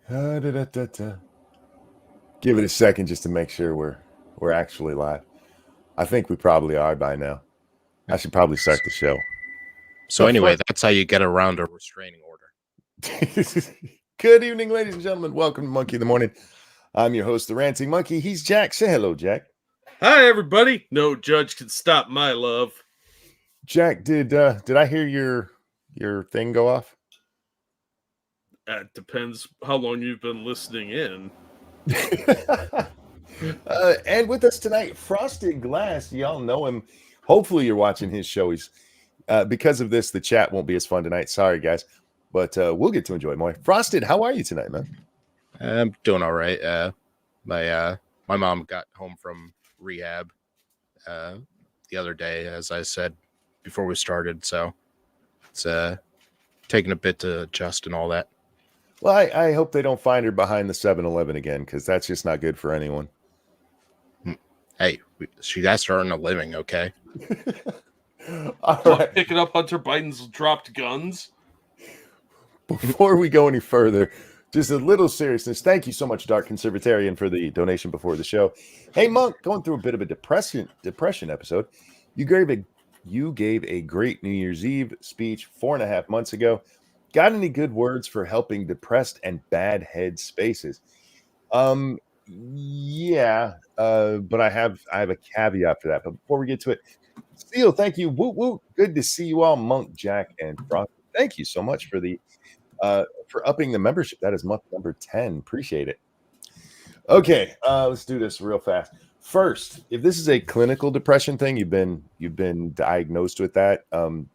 Da-da-da-da-da. Give it a second just to make sure we're actually live. I think we probably are by now. I should probably start the show. So anyway, that's how you get around a restraining order. Good evening, ladies and gentlemen. Welcome to Monkey in the Morning. I'm your host, the Ranting Monkey. He's Jack. Say hello, Jack. Hi, everybody. No judge can stop my love. Jack, did I hear your thing go off? It depends how long you've been listening in. And with us tonight, Frosted Glass. Y'all know him. Hopefully, you're watching his show. He's because of this, the chat won't be as fun tonight. Sorry, guys, but we'll get to enjoy more. Frosted, how are you tonight, man? I'm doing all right. My mom got home from rehab the other day, as I said before we started. So it's taking a bit to adjust and all that. Well, I hope they don't find her behind the 7-Eleven again, because that's just not good for anyone. Hey, she has to earn a living, okay? All right. Picking up Hunter Biden's dropped guns. Before we go any further, just a little seriousness. Thank you so much, Dark Conservatarian, for the donation before the show. Hey, Monk, going through a bit of a depression episode. You gave a great New Year's Eve speech 4.5 months ago. Got any good words for helping depressed and bad head spaces? Yeah, but I have a caveat for that. But before we get to it, Steele, thank you. Woot woot. Good to see you all, Monk, Jack, and Frost. Thank you so much for the for upping the membership. That is month number 10. Appreciate it. Okay, let's do this real fast. First, if this is a clinical depression thing, you've been diagnosed with that.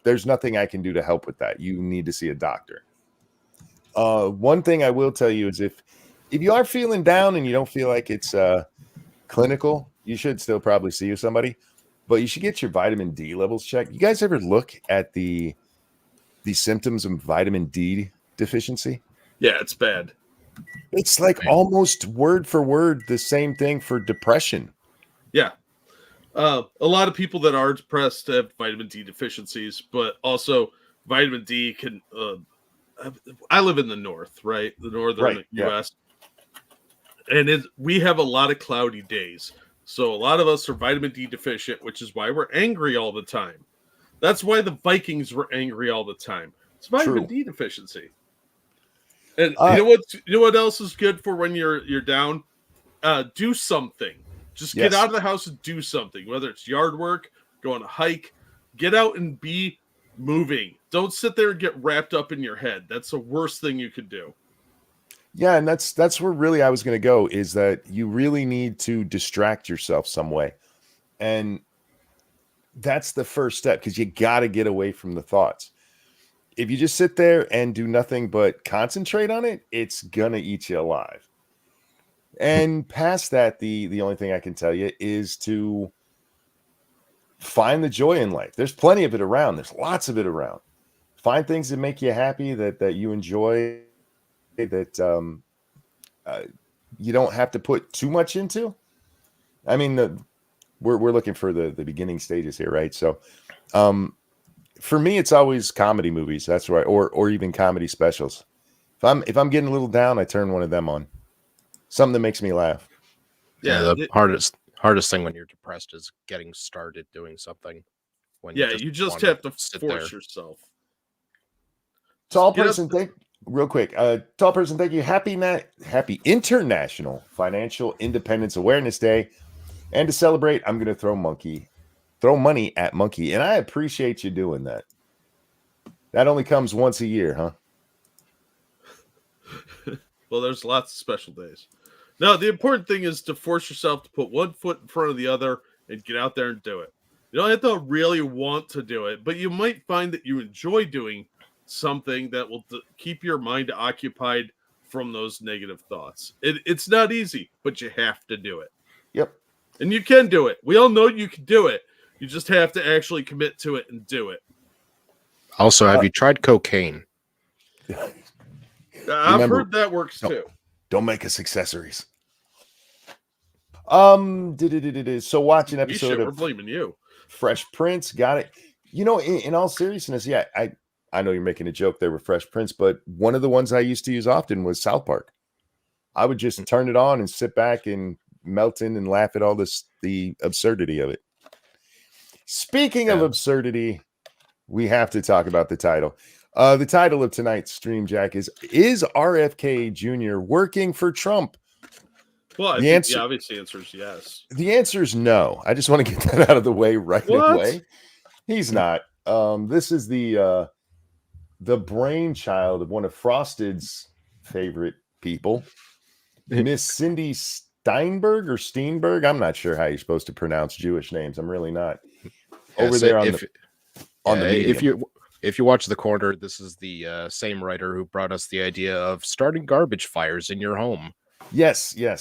There's nothing I can do to help with that. You need to see a doctor. One thing I will tell you is if you are feeling down and you don't feel like it's clinical, you should still probably see somebody. But you should get your vitamin D levels checked. You guys ever look at the symptoms of vitamin D deficiency? Yeah, it's bad. It's like almost word for word the same thing for depression. Yeah. A lot of people that are depressed have vitamin D deficiencies, but also vitamin D can... I live in the north, right? The northern U.S. Yeah. And we have a lot of cloudy days. So a lot of us are vitamin D deficient, which is why we're angry all the time. That's why the Vikings were angry all the time. It's vitamin D deficiency. And you know what else is good for when you're down? Do something. Just get out of the house and do something. Whether it's yard work, go on a hike, get out and be moving. Don't sit there and get wrapped up in your head. That's the worst thing you could do. Yeah, and that's where really I was going to go, is that you really need to distract yourself some way. And that's the first step, because you got to get away from the thoughts. If you just sit there and do nothing but concentrate on it, it's going to eat you alive. And past that, the only thing I can tell you is to find the joy in life. There's plenty of it around. There's lots of it around. Find things that make you happy, that you enjoy, that you don't have to put too much into. I mean, we're looking for the beginning stages here, right? So for me, it's always comedy movies. That's right, or even comedy specials. If I'm getting a little down, I turn one of them on. Something that makes me laugh. Yeah, the hardest thing when you're depressed is getting started doing something. You just have to force yourself. Tall person, thank you. Happy International Financial Independence Awareness Day. And to celebrate, I'm going to throw money at Monkey. And I appreciate you doing that. That only comes once a year, huh? Well, there's lots of special days. No, the important thing is to force yourself to put one foot in front of the other and get out there and do it. You don't have to really want to do it, but you might find that you enjoy doing something that will keep your mind occupied from those negative thoughts. It's not easy, but you have to do it. Yep. And you can do it. We all know you can do it. You just have to actually commit to it and do it. Also, have you tried cocaine? I've heard that works too. Don't make us accessories. So watch an episode of... We're blaming you. Fresh Prince. Got it. You know, in all seriousness, yeah, I know you're making a joke there with Fresh Prince, but one of the ones I used to use often was South Park. I would just turn it on and sit back and melt in and laugh at all the absurdity of it. Speaking of absurdity, we have to talk about the title. The title of tonight's stream, Jack, is RFK Jr. working for Trump? Well, the obvious answer is yes. The answer is no. I just want to get that out of the way right away. He's not. This is the brainchild of one of Frosted's favorite people, Miss Cindy Steinberg. I'm not sure how you're supposed to pronounce Jewish names. I'm really not. Over there on the medium. If you watch The Corner, this is the same writer who brought us the idea of starting garbage fires in your home. Yes. Yeah.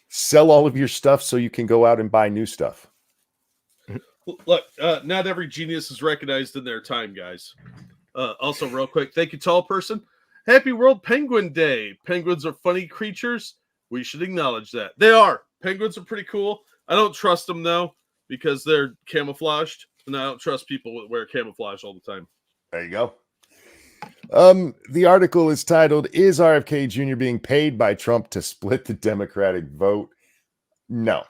Sell all of your stuff so you can go out and buy new stuff. Look, not every genius is recognized in their time, guys. Also, real quick, thank you, tall person. Happy World Penguin Day. Penguins are funny creatures. We should acknowledge that. They are. Penguins are pretty cool. I don't trust them, though, because they're camouflaged, and I don't trust people that wear camouflage all the time. There you go. The article is titled, "Is RFK Jr. being paid by Trump to split the Democratic vote?" No.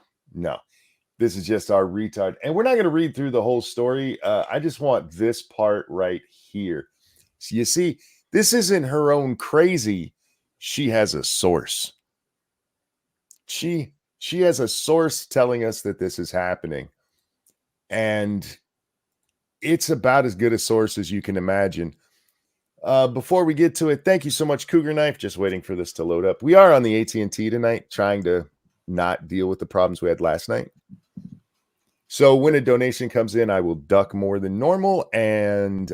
This is just our retard. And we're not going to read through the whole story. I just want this part right here. So you see, this isn't her own crazy. She has a source. She has a source telling us that this is happening. And it's about as good a source as you can imagine. Before we get to it, thank you so much, Cougar Knife. Just waiting for this to load up. We are on the AT&T tonight, trying to not deal with the problems we had last night. So when a donation comes in, I will duck more than normal, and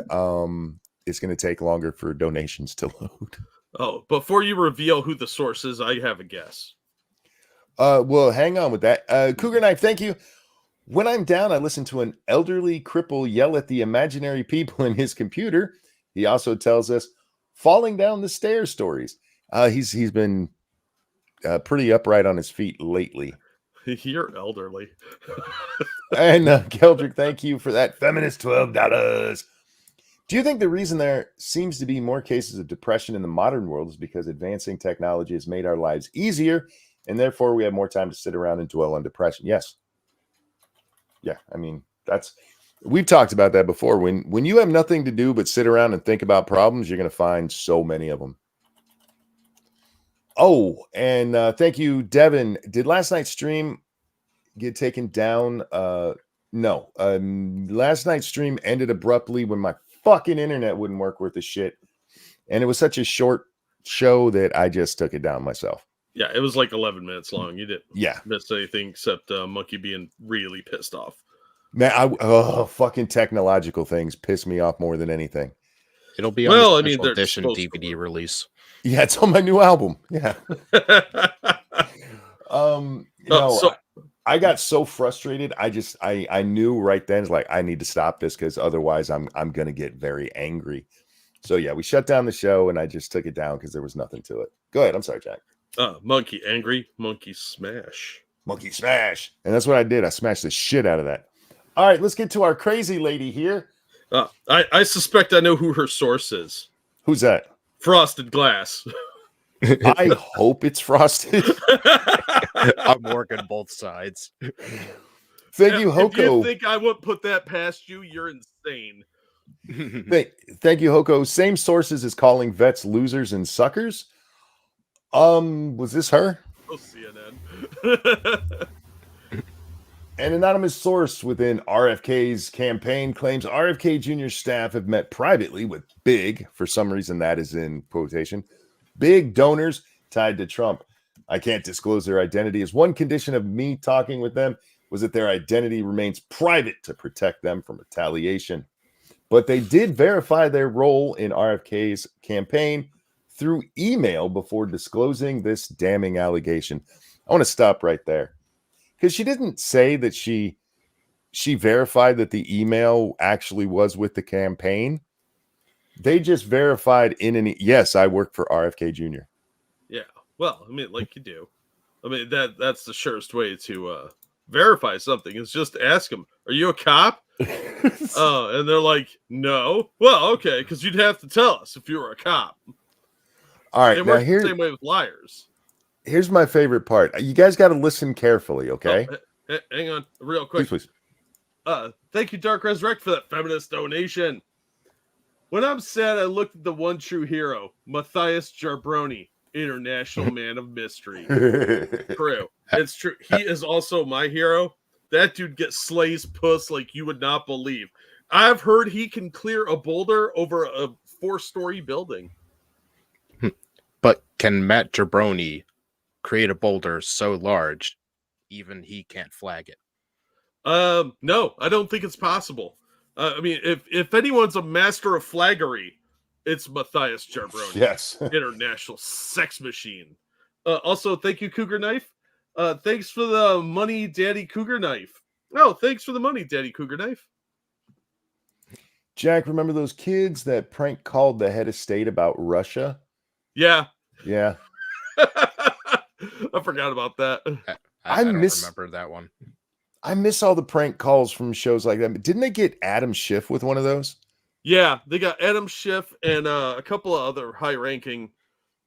it's going to take longer for donations to load. Oh, before you reveal who the source is, I have a guess. Well, hang on with that. Cougar Knife, thank you. When I'm down, I listen to an elderly cripple yell at the imaginary people in his computer. He also tells us falling down the stairs stories. He's been pretty upright on his feet lately. You're elderly. And Keldrick, thank you for that feminist $12. Do you think the reason there seems to be more cases of depression in the modern world is because advancing technology has made our lives easier, and therefore we have more time to sit around and dwell on depression? Yes. Yeah, I mean, we've talked about that before. When you have nothing to do but sit around and think about problems, you're going to find so many of them. Oh, and thank you, Devin. Did last night's stream get taken down? No. Last night's stream ended abruptly when my fucking internet wouldn't work worth a shit. And it was such a short show that I just took it down myself. Yeah, it was like 11 minutes long. You didn't miss anything except Monkey being really pissed off. Man, fucking technological things piss me off more than anything. It'll be on the special edition DVD release. Yeah, it's on my new album. Yeah. I got so frustrated. I knew right then, like, I need to stop this because otherwise I'm gonna get very angry. So yeah, we shut down the show and I just took it down because there was nothing to it. Go ahead. I'm sorry, Jack. Monkey angry, monkey smash. Monkey smash. And that's what I did. I smashed the shit out of that. All right, let's get to our crazy lady here. I suspect I know who her source is. Who's that? Frosted Glass. I hope it's Frosted. I'm working both sides. Thank you, Hoko. If you think I would put that past you, you're insane. Thank you, Hoko. Same sources as calling vets losers and suckers. Was this her? Oh, CNN. An anonymous source within RFK's campaign claims RFK Jr.'s staff have met privately with big, for some reason that is in quotation, big donors tied to Trump. I can't disclose their identity as one condition of me talking with them was that their identity remains private to protect them from retaliation. But they did verify their role in RFK's campaign through email before disclosing this damning allegation. I want to stop right there. Because she didn't say that she verified that the email actually was with the campaign. They just verified yes, I work for RFK Jr. Yeah. Well, I mean, like you do. I mean, that's the surest way to verify something is just ask them, are you a cop? And they're like, no. Well, okay, because you'd have to tell us if you were a cop. All right, It now works the same way with liars. here's my favorite part. You guys got to listen carefully, okay? Hang on, real quick. Please. Thank you, Dark Resurrect, for that feminist donation. When I'm sad, I looked at the one true hero, Matthias Jarbroni, international man of mystery. True. It's true. He is also my hero. That dude gets slays puss like you would not believe. I've heard he can clear a boulder over a 4-story building. But can Matt Jabroni create a boulder so large, even he can't flag it? No, I don't think it's possible. I mean, if anyone's a master of flaggery, it's Matthias Jarbroni. Yes. International sex machine. Also, thank you, Cougar Knife. Thanks for the money, Daddy Cougar Knife. No, thanks for the money, Daddy Cougar Knife. Jack, remember those kids that prank called the head of state about Russia? Yeah. Yeah. I forgot about that. I don't remember that one. I miss all the prank calls from shows like that. But didn't they get Adam Schiff with one of those? Yeah, they got Adam Schiff and a couple of other high-ranking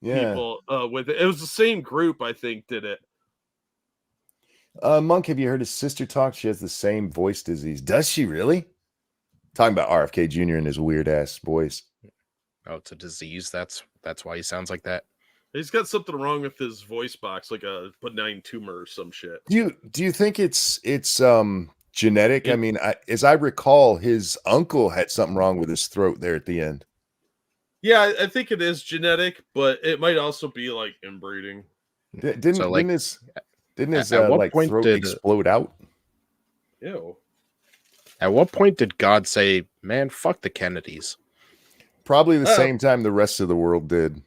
people with it. It was the same group, I think, did it. Monk, have you heard his sister talk? She has the same voice disease. Does she really? Talking about RFK Jr. and his weird ass voice. Oh, it's a disease. That's why he sounds like that. He's got something wrong with his voice box, like a benign tumor or some shit. Do you think it's genetic? I mean, as I recall, his uncle had something wrong with his throat there at the end. Yeah, I think it is genetic, but it might also be like inbreeding. Didn't his like point throat explode out? Ew. At what point did God say, "Man, fuck the Kennedys"? Probably the same time the rest of the world did.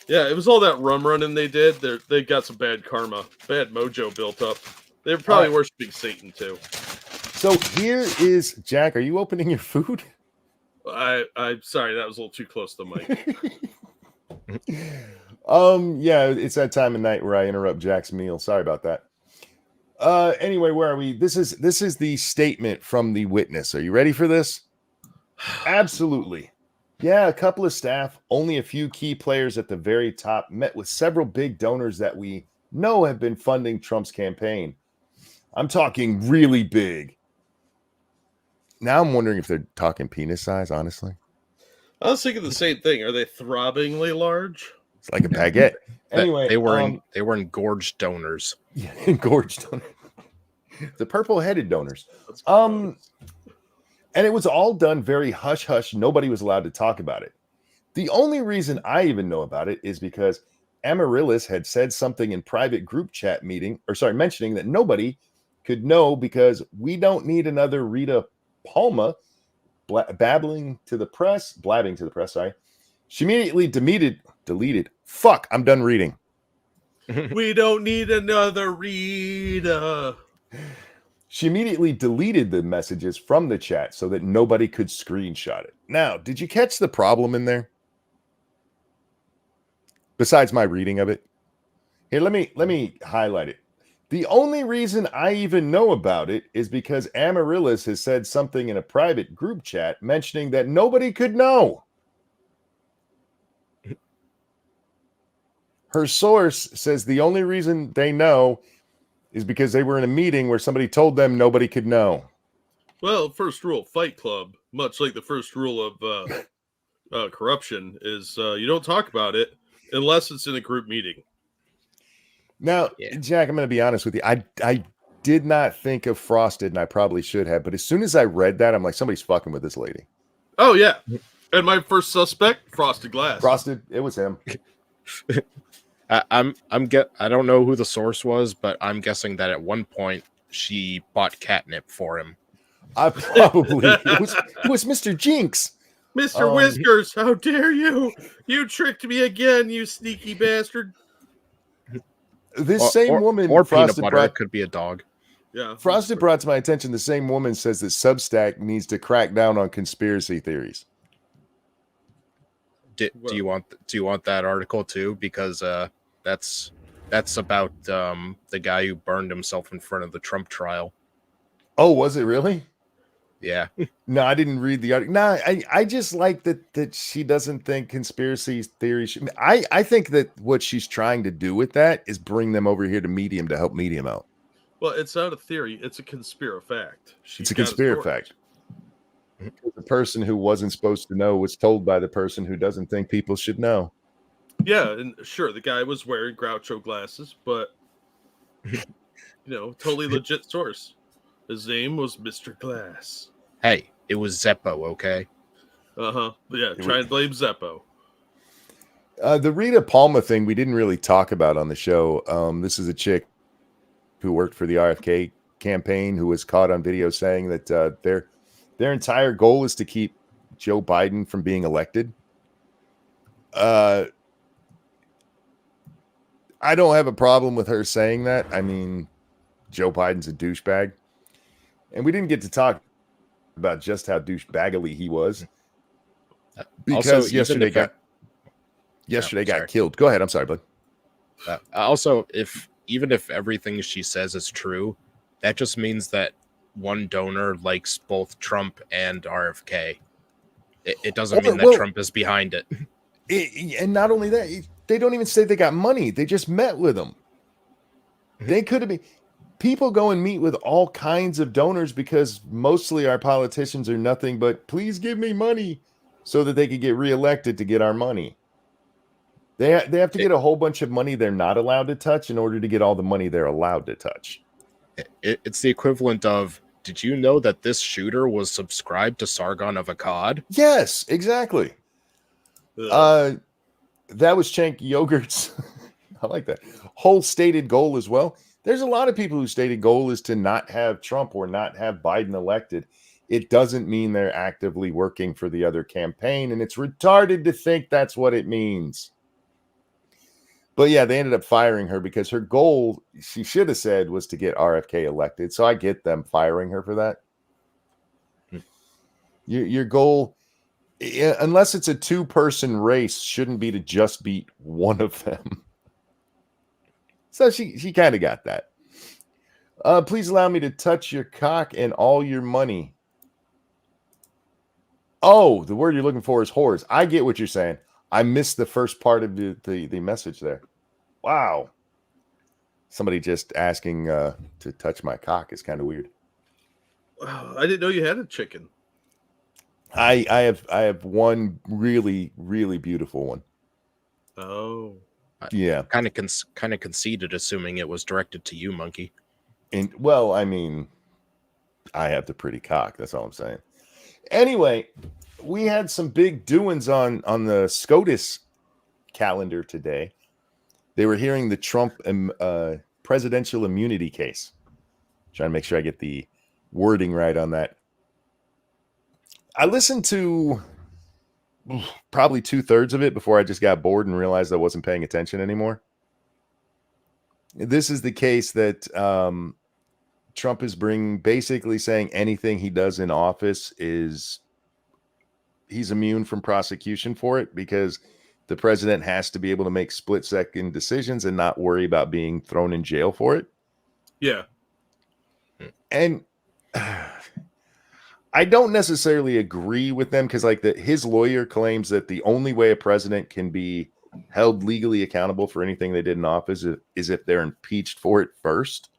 Yeah, it was all that rum running they did. They got some bad karma, bad mojo built up. They were probably worshiping Satan too. So here is Jack. Are you opening your food? I'm sorry, that was a little too close to the mic. Yeah, it's that time of night where I interrupt Jack's meal. Sorry about that. Anyway, where are we? This is the statement from the witness. Are you ready for this? Absolutely. Yeah, a couple of staff, only a few key players at the very top, met with several big donors that we know have been funding Trump's campaign. I'm talking really big. Now I'm wondering if they're talking penis size, honestly. I was thinking the same thing. Are they throbbingly large? It's like a baguette. Anyway, they were engorged donors. Yeah, engorged donors. The purple-headed donors. And it was all done very hush-hush. Nobody was allowed to talk about it. The only reason I even know about it is because Amaryllis had said something in private group chat mentioning that nobody could know because we don't need another Rita Palma blabbing to the press. Sorry. She immediately deleted. Fuck, I'm done reading. We don't need another Rita. She immediately deleted the messages from the chat so that nobody could screenshot it. Now, did you catch the problem in there? Besides my reading of it. Here, let me highlight it. The only reason I even know about it is because Amaryllis has said something in a private group chat mentioning that nobody could know. Her source says the only reason they know is because they were in a meeting where somebody told them nobody could know. Well, first rule of Fight Club, much like the first rule of corruption, is you don't talk about it unless it's in a group meeting. Now, Jack, I'm going to be honest with you. I did not think of Frosted, and I probably should have. But as soon as I read that, I'm like, somebody's fucking with this lady. Oh, yeah. And my first suspect, Frosted Glass. Frosted, it was him. I don't know who the source was, but I'm guessing that at one point she bought catnip for him. It was Mr. Jinx. Mr. Whiskers, how dare you? You tricked me again, you sneaky bastard. This same woman or Frosted peanut butter could be a dog. Yeah. Frosted brought to my attention the same woman says that Substack needs to crack down on conspiracy theories. Do you want that article too? Because that's about the guy who burned himself in front of the Trump trial. Oh, was it really? Yeah. No, I didn't read the article. No, I just like that she doesn't think conspiracy theories. I think that what she's trying to do with that is bring them over here to Medium to help Medium out. Well, it's not a theory; it's a conspiracy fact. It's a conspiracy fact. The person who wasn't supposed to know was told by the person who doesn't think people should know. Yeah, and sure, the guy was wearing Groucho glasses, but totally legit source. His name was Mr. Glass. Hey, it was Zeppo, okay? Yeah, try and blame Zeppo. The Rita Palma thing we didn't really talk about on the show. This is a chick who worked for the RFK campaign who was caught on video saying that their entire goal is to keep Joe Biden from being elected. I don't have a problem with her saying that. I mean, Joe Biden's a douchebag. And we didn't get to talk about just how douchebaggly he was. Because Also, yesterday got killed. Go ahead. I'm sorry, bud. Also, even if everything she says is true, that just means that one donor likes both Trump and RFK. It doesn't mean that Trump is behind it. And not only that, they don't even say they got money. They just met with him. They could have been. People go and meet with all kinds of donors because mostly our politicians are nothing but please give me money so that they could get reelected to get our money. They have to get a whole bunch of money they're not allowed to touch in order to get all the money they're allowed to touch. It's the equivalent of, did you know that this shooter was subscribed to Sargon of Akkad? Yes, exactly. That was Cenk Yogurt's, I like that, whole stated goal as well. There's a lot of people whose stated goal is to not have Trump or not have Biden elected. It doesn't mean they're actively working for the other campaign, and it's retarded to think that's what it means. But yeah, they ended up firing her because her goal, she should have said, was to get RFK elected. So I get them firing her for that. Your goal, unless it's a two-person race, shouldn't be to just beat one of them. So she kind of got that. Please allow me to touch your cock and all your money. Oh, the word you're looking for is whores. I get what you're saying. I missed the first part of the message there. Wow. Somebody just asking to touch my cock is kind of weird. I didn't know you had a chicken. I have one really, really beautiful one. Oh. Yeah. Kind of conceited, assuming it was directed to you, monkey. And well, I mean, I have the pretty cock. That's all I'm saying. Anyway, we had some big doings on the SCOTUS calendar today. They were hearing the Trump presidential immunity case. Trying to make sure I get the wording right on that. I listened to probably 2/3 of it before I just got bored and realized I wasn't paying attention anymore. This is the case that Trump is basically saying anything he does in office he's immune from prosecution for it because the president has to be able to make split-second decisions and not worry about being thrown in jail for it. Yeah. And I don't necessarily agree with them because his lawyer claims that the only way a president can be held legally accountable for anything they did in office is if they're impeached for it first,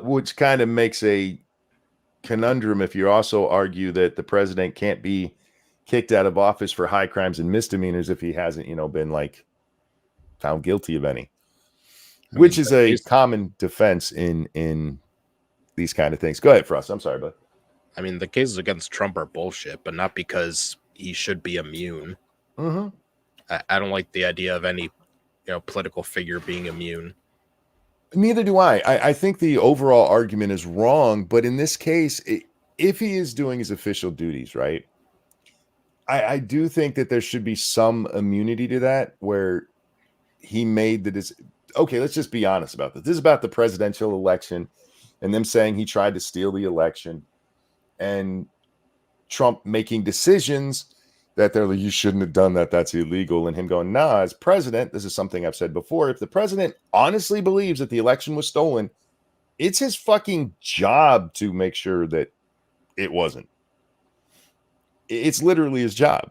which kind of makes a conundrum if you also argue that the president can't be kicked out of office for high crimes and misdemeanors if he hasn't, been found guilty of any, which is a common defense in these kind of things. Go ahead, Frost. I'm sorry, bud. I mean, the cases against Trump are bullshit, but not because he should be immune. Mm-hmm. I don't like the idea of any, political figure being immune. Neither do I. I think the overall argument is wrong, but in this case, if he is doing his official duties, right, I do think that there should be some immunity to that where he made okay, let's just be honest about this. This is about the presidential election and them saying he tried to steal the election and Trump making decisions that they're like, you shouldn't have done that. That's illegal. And him going, nah, as president, this is something I've said before. If the president honestly believes that the election was stolen, It's his fucking job to make sure that it wasn't. It's literally his job.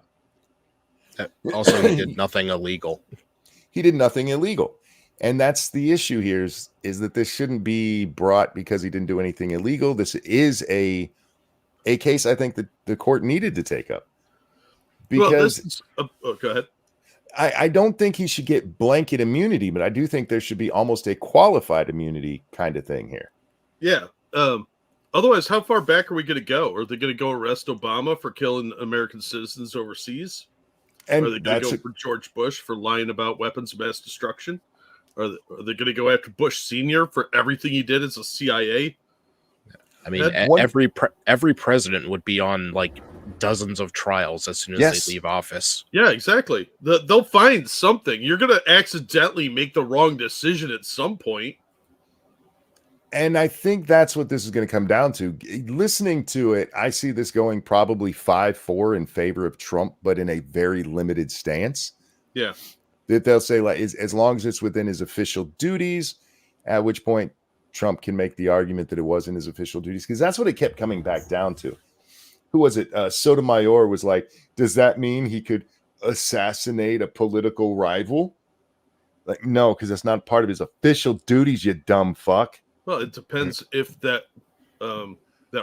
Also, he did nothing illegal. He did nothing illegal. And that's the issue here is that this shouldn't be brought because he didn't do anything illegal. This is a case I think that the court needed to take up. Because go ahead. I don't think he should get blanket immunity, but I do think there should be almost a qualified immunity kind of thing here. Yeah. Otherwise, how far back are we going to go? Are they going to go arrest Obama for killing American citizens overseas? And are they going to go for George Bush for lying about weapons of mass destruction? Are they going to go after Bush Sr. for everything he did as a CIA? I mean, every president would be on like dozens of trials as soon as they leave office. Yeah, exactly. They'll find something. You're going to accidentally make the wrong decision at some point. And I think that's what this is going to come down to. Listening to it, I see this going probably 5-4 in favor of Trump, but in a very limited stance. Yeah. That they'll say, like, as long as it's within his official duties, at which point Trump can make the argument that it wasn't his official duties, because that's what it kept coming back down to. Who was it? Sotomayor was like, does that mean he could assassinate a political rival? Like, no, because that's not part of his official duties, you dumb fuck. Well, it depends if that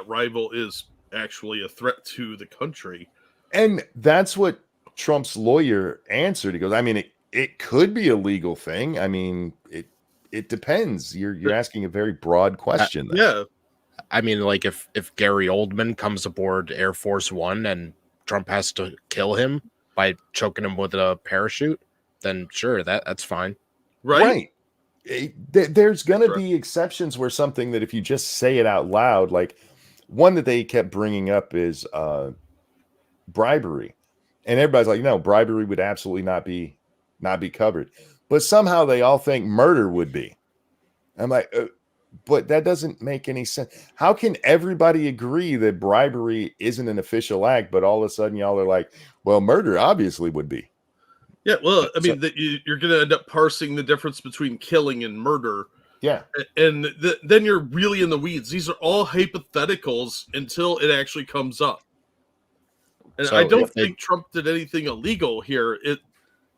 rival is actually a threat to the country. And that's what Trump's lawyer answered. He goes, I mean, it could be a legal thing. I mean, it depends. You're asking a very broad question. Yeah. I mean, like if Gary Oldman comes aboard Air Force One and Trump has to kill him by choking him with a parachute, then sure, that's fine. Right. There's going to be exceptions where something that if you just say it out loud, like one that they kept bringing up is bribery. And everybody's like, no, bribery would absolutely not be covered. But somehow they all think murder would be. I'm like, but that doesn't make any sense. How can everybody agree that bribery isn't an official act, but all of a sudden y'all are like, well, murder obviously would be. Yeah, well, I mean, you're going to end up parsing the difference between killing and murder. Yeah. And then you're really in the weeds. These are all hypotheticals until it actually comes up. And so I don't think Trump did anything illegal here.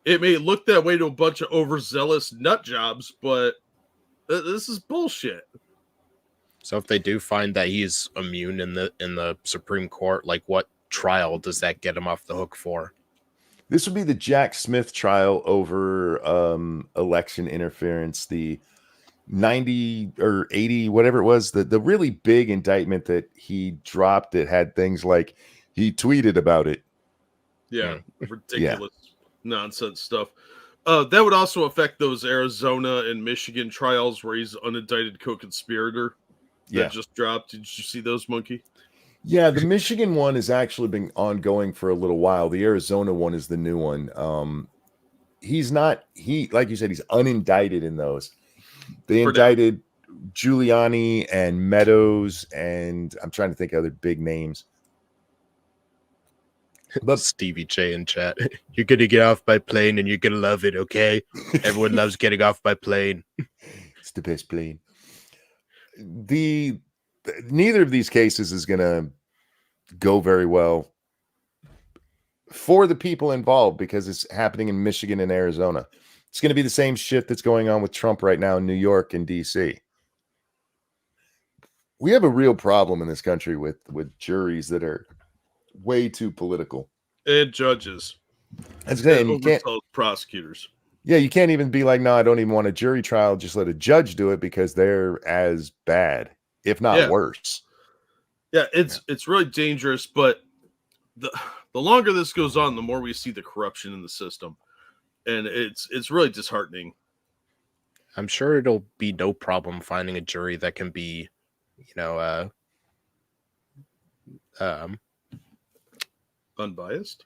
It may look that way to a bunch of overzealous nut jobs, but this is bullshit. So if they do find that he's immune in the Supreme Court, like what trial does that get him off the hook for? This would be the Jack Smith trial over election interference, the 90 or 80, whatever it was, the really big indictment that he dropped that had things like he tweeted about it. Yeah, ridiculous nonsense stuff. That would also affect those Arizona and Michigan trials where he's unindicted co-conspirator that just dropped. Did you see those, Monkey? Yeah, the Michigan one has actually been ongoing for a little while. The Arizona one is the new one. Like you said, he's unindicted in those. They indicted Giuliani and Meadows, and I'm trying to think of other big names. But Stevie J in chat, you're gonna get off by plane and you're gonna love it, okay? Everyone loves getting off by plane. It's the best plane. Neither of these cases is gonna go very well for the people involved because it's happening in Michigan and Arizona. It's going to be the same shit that's going on with Trump right now in New York and DC. We have a real problem in this country with juries that are way too political. And judges. And you can't prosecutors. Yeah, you can't even be like, no, I don't even want a jury trial. Just let a judge do it because they're as bad, if not worse. Yeah, it's really dangerous, but the longer this goes on, the more we see the corruption in the system. And it's really disheartening. I'm sure it'll be no problem finding a jury that can be, unbiased.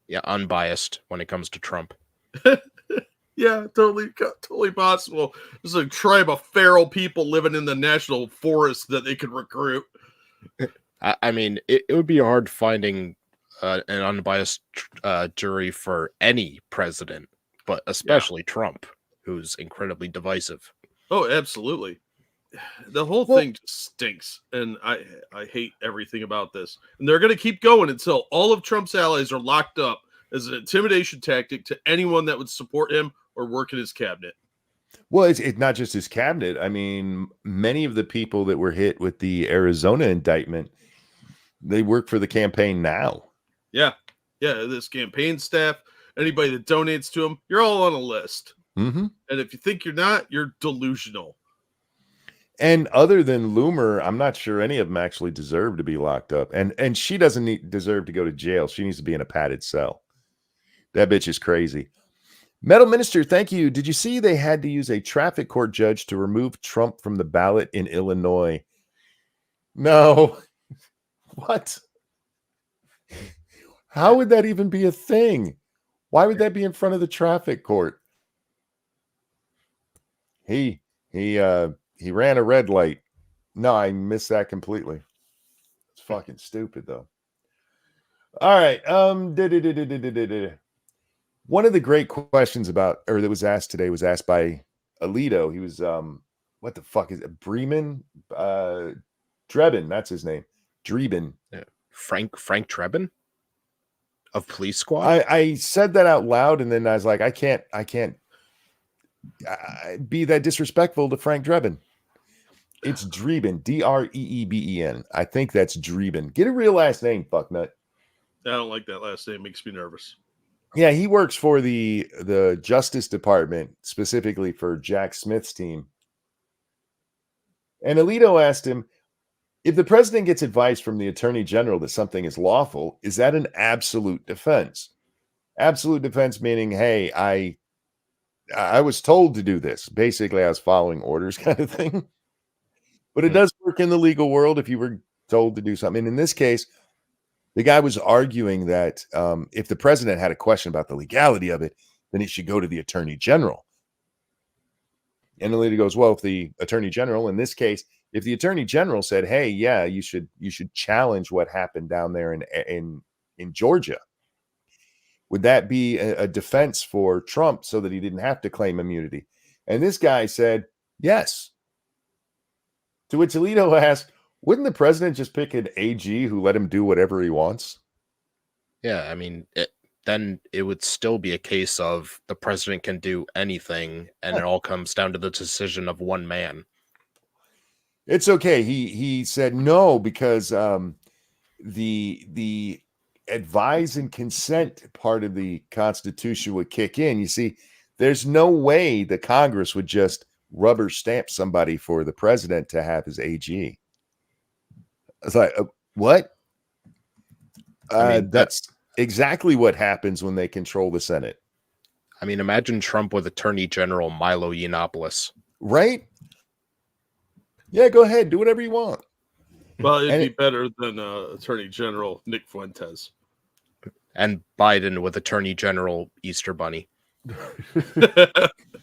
Yeah, unbiased when it comes to Trump. Yeah, totally possible. There's a tribe of feral people living in the national forest that they could recruit. I mean, it would be hard finding an unbiased jury for any president, but especially Trump, who's incredibly divisive. Oh, absolutely. the whole thing just stinks, and I hate everything about this. And they're going to keep going until all of Trump's allies are locked up as an intimidation tactic to anyone that would support him or work in his cabinet. Well, it's not just his cabinet. I mean, many of the people that were hit with the Arizona indictment, they work for the campaign now. Yeah. This campaign staff, anybody that donates to him, you're all on a list. Mm-hmm. And if you think you're not, you're delusional. And other than Loomer, I'm not sure any of them actually deserve to be locked up. And she doesn't deserve to go to jail. She needs to be in a padded cell. That bitch is crazy. Metal Minister, thank you. Did you see they had to use a traffic court judge to remove Trump from the ballot in Illinois? No. What? How would that even be a thing? Why would that be in front of the traffic court? He ran a red light. No, I missed that completely. It's fucking stupid though. All right. One of the great questions that was asked today was asked by Alito. He was what the fuck is it? Bremen? Drebin, that's his name. Drebin. Yeah. Frank Drebin of Police Squad. I said that out loud, and then I was like, I can't be that disrespectful to Frank Drebin. It's Drebin, Dreeben. I think that's Drebin. Get a real last name, fucknut. I don't like that last name. It makes me nervous. Yeah, he works for the Justice Department, specifically for Jack Smith's team. And Alito asked him, if the president gets advice from the attorney general that something is lawful, is that an absolute defense? Absolute defense meaning, hey, I was told to do this. Basically, I was following orders kind of thing. But it does work in the legal world if you were told to do something. And in this case, the guy was arguing that if the president had a question about the legality of it, then it should go to the attorney general. And the lady goes, well, if the attorney general, in this case, if the attorney general said, hey, yeah, you should challenge what happened down there in Georgia, would that be a defense for Trump so that he didn't have to claim immunity? And this guy said, yes. To which Alito asked, wouldn't the president just pick an AG who let him do whatever he wants? Yeah, I mean, then it would still be a case of the president can do anything, and it all comes down to the decision of one man. It's okay. He said no because the advise and consent part of the Constitution would kick in. You see, there's no way the Congress would just rubber stamp somebody for the president to have his AG. It's like, what? That's exactly what happens when they control the Senate. I mean, imagine Trump with Attorney General Milo Yiannopoulos. Right? Yeah, go ahead. Do whatever you want. Well, it'd be better than Attorney General Nick Fuentes. And Biden with Attorney General Easter Bunny.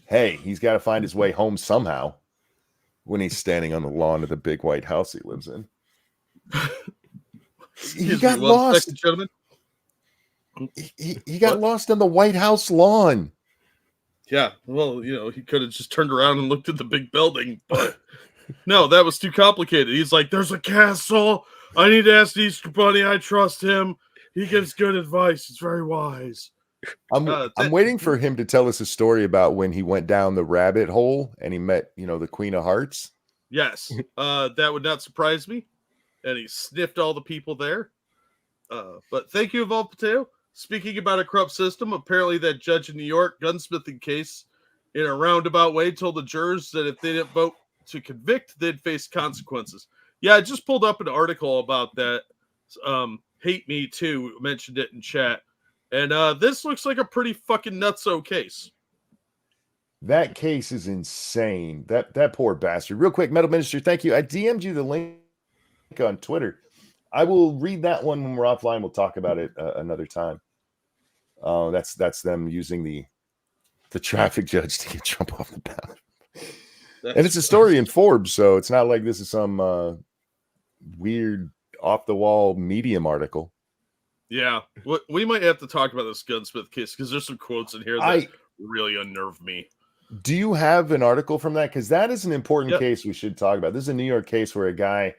Hey, he's got to find his way home somehow when he's standing on the lawn of the big White House he lives in. He got lost. Second, gentlemen. He got lost on the White House lawn. Yeah, well, he could have just turned around and looked at the big building, but no, that was too complicated. He's like, there's a castle. I need to ask the Easter Bunny. I trust him. He gives good advice. He's very wise. I'm waiting for him to tell us a story about when he went down the rabbit hole and he met, the Queen of Hearts. Yes, that would not surprise me. And he sniffed all the people there. But thank you, Evolved Potato. Speaking about a corrupt system, apparently that judge in New York, gunsmithing case, in a roundabout way, told the jurors that if they didn't vote to convict, they'd face consequences. Yeah, I just pulled up an article about that. Hate Me Too mentioned it in chat. And this looks like a pretty fucking nutso case. That case is insane. That poor bastard. Real quick, Metal Minister, thank you. I DM'd you the link on Twitter. I will read that one when we're offline. We'll talk about it another time. That's them using the traffic judge to get Trump off the ballot. And it's a story in Forbes, so it's not like this is some weird off-the-wall Medium article. Yeah, we might have to talk about this gunsmith case because there's some quotes in here that really unnerve me. Do you have an article from that? Because that is an important Yep. case we should talk about. This is a New York case where a guy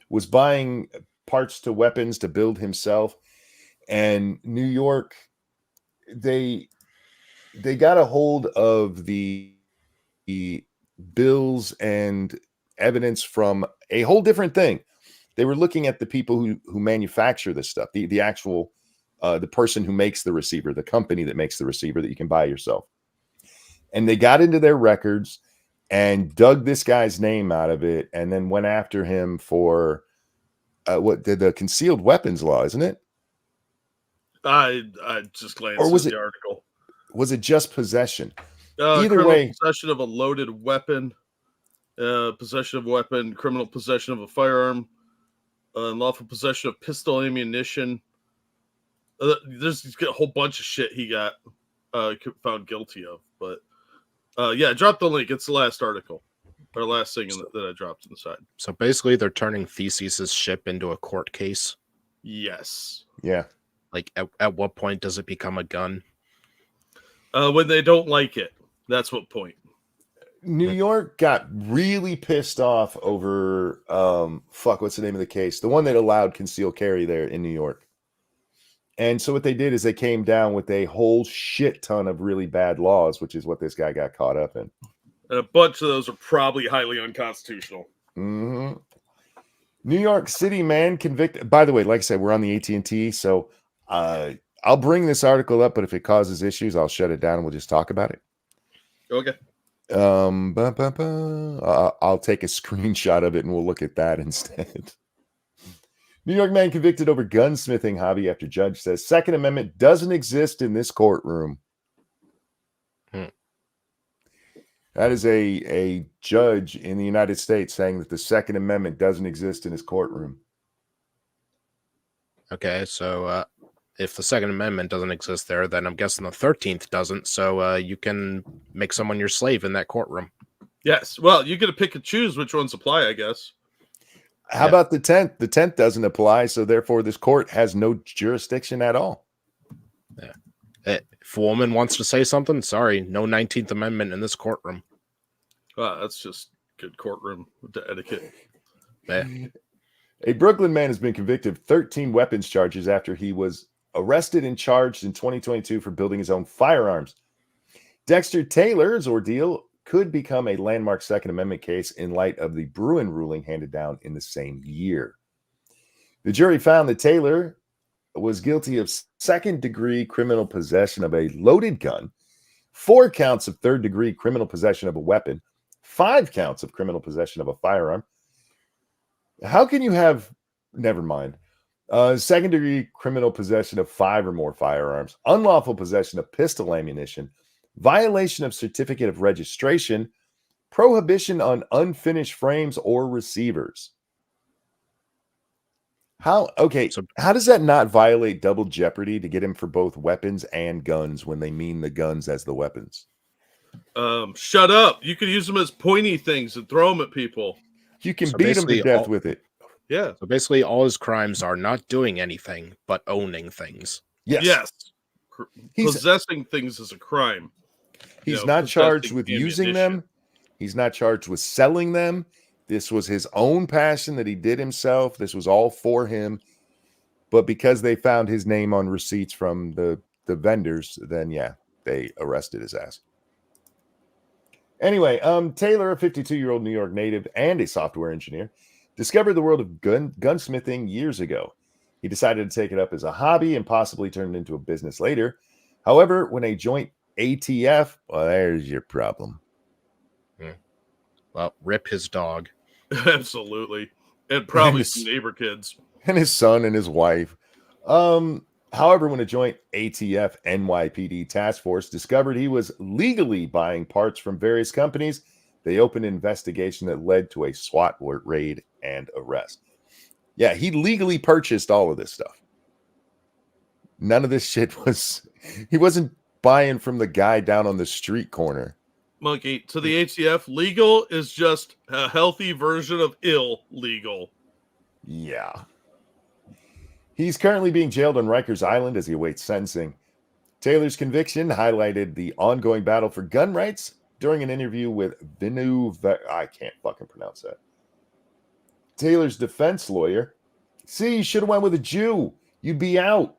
was buying parts to weapons to build himself, and New York, they got a hold of the bills and evidence from a whole different thing. They were looking at the people who manufacture this stuff, the actual the person who makes the receiver, the company that makes the receiver that you can buy yourself. And they got into their records and dug this guy's name out of it, and then went after him for what did the concealed weapons law, isn't it? I just glanced Or at was the it article. was it just possession? Either Criminal way, possession of a loaded weapon, possession of a weapon, criminal possession of a firearm, unlawful possession of pistol ammunition. There's a whole bunch of shit he got found guilty of. But yeah, drop the link. It's the last article, or last thing that I dropped inside. So basically, they're turning Theseus's ship into a court case. Yes. yeah. Like, at what point does it become a gun? When they don't like it. That's what point. New York got really pissed off over what's the name of the case? The one that allowed concealed carry there in New York. And so what they did is they came down with a whole shit ton of really bad laws, which is what this guy got caught up in. And a bunch of those are probably highly unconstitutional. Mm-hmm. New York City man convicted. By the way, like I said, we're on the AT&T, so I'll bring this article up, but if it causes issues, I'll shut it down and we'll just talk about it. Okay. I'll take a screenshot of it and we'll look at that instead. New York man convicted over gunsmithing hobby after judge says Second Amendment doesn't exist in this courtroom. That is a judge in the United States saying that the Second Amendment doesn't exist in his courtroom. Okay, so if the Second Amendment doesn't exist there, then I'm guessing the 13th doesn't. So you can make someone your slave in that courtroom. Yes. Well, you get to pick and choose which ones apply, I guess. How about the 10th? The 10th doesn't apply, so therefore this court has no jurisdiction at all. Yeah. If a woman wants to say something, sorry, no 19th Amendment in this courtroom. That's just good courtroom etiquette. Yeah. A Brooklyn man has been convicted of 13 weapons charges after he was arrested and charged in 2022 for building his own firearms. Dexter Taylor's ordeal could become a landmark Second Amendment case in light of the Bruin ruling handed down in the same year. The jury found that Taylor was guilty of second-degree criminal possession of a loaded gun, 4 counts of third-degree criminal possession of a weapon, 5 counts of criminal possession of a firearm. How can you have, never mind, second-degree criminal possession of 5 or more firearms, unlawful possession of pistol ammunition, violation of certificate of registration, prohibition on unfinished frames or receivers? How does that not violate double jeopardy to get him for both weapons and guns when they mean the guns as the weapons? Shut up. You could use them as pointy things and throw them at people. You can beat them to death with it. Yeah. So basically all his crimes are not doing anything, but owning things. Yes. Possessing things is a crime. He's not charged with using them. He's not charged with selling them. This was his own passion that he did himself. This was all for him. But because they found his name on receipts from the vendors, then yeah, they arrested his ass. Anyway, Taylor, a 52-year-old New York native and a software engineer, discovered the world of gunsmithing years ago. He decided to take it up as a hobby and possibly turn it into a business later. However, when a joint ATF, well, there's your problem. Well, rip his dog. Absolutely. And probably some neighbor kids. And his son and his wife. However, when a joint ATF NYPD task force discovered he was legally buying parts from various companies, they opened an investigation that led to a SWAT raid and arrest. Yeah, he legally purchased all of this stuff. None of this shit he wasn't buying from the guy down on the street corner. Monkey, to the ATF, legal is just a healthy version of illegal. Yeah. He's currently being jailed on Rikers Island as he awaits sentencing. Taylor's conviction highlighted the ongoing battle for gun rights during an interview with I can't fucking pronounce that. Taylor's defense lawyer. See, you should have went with a Jew. You'd be out.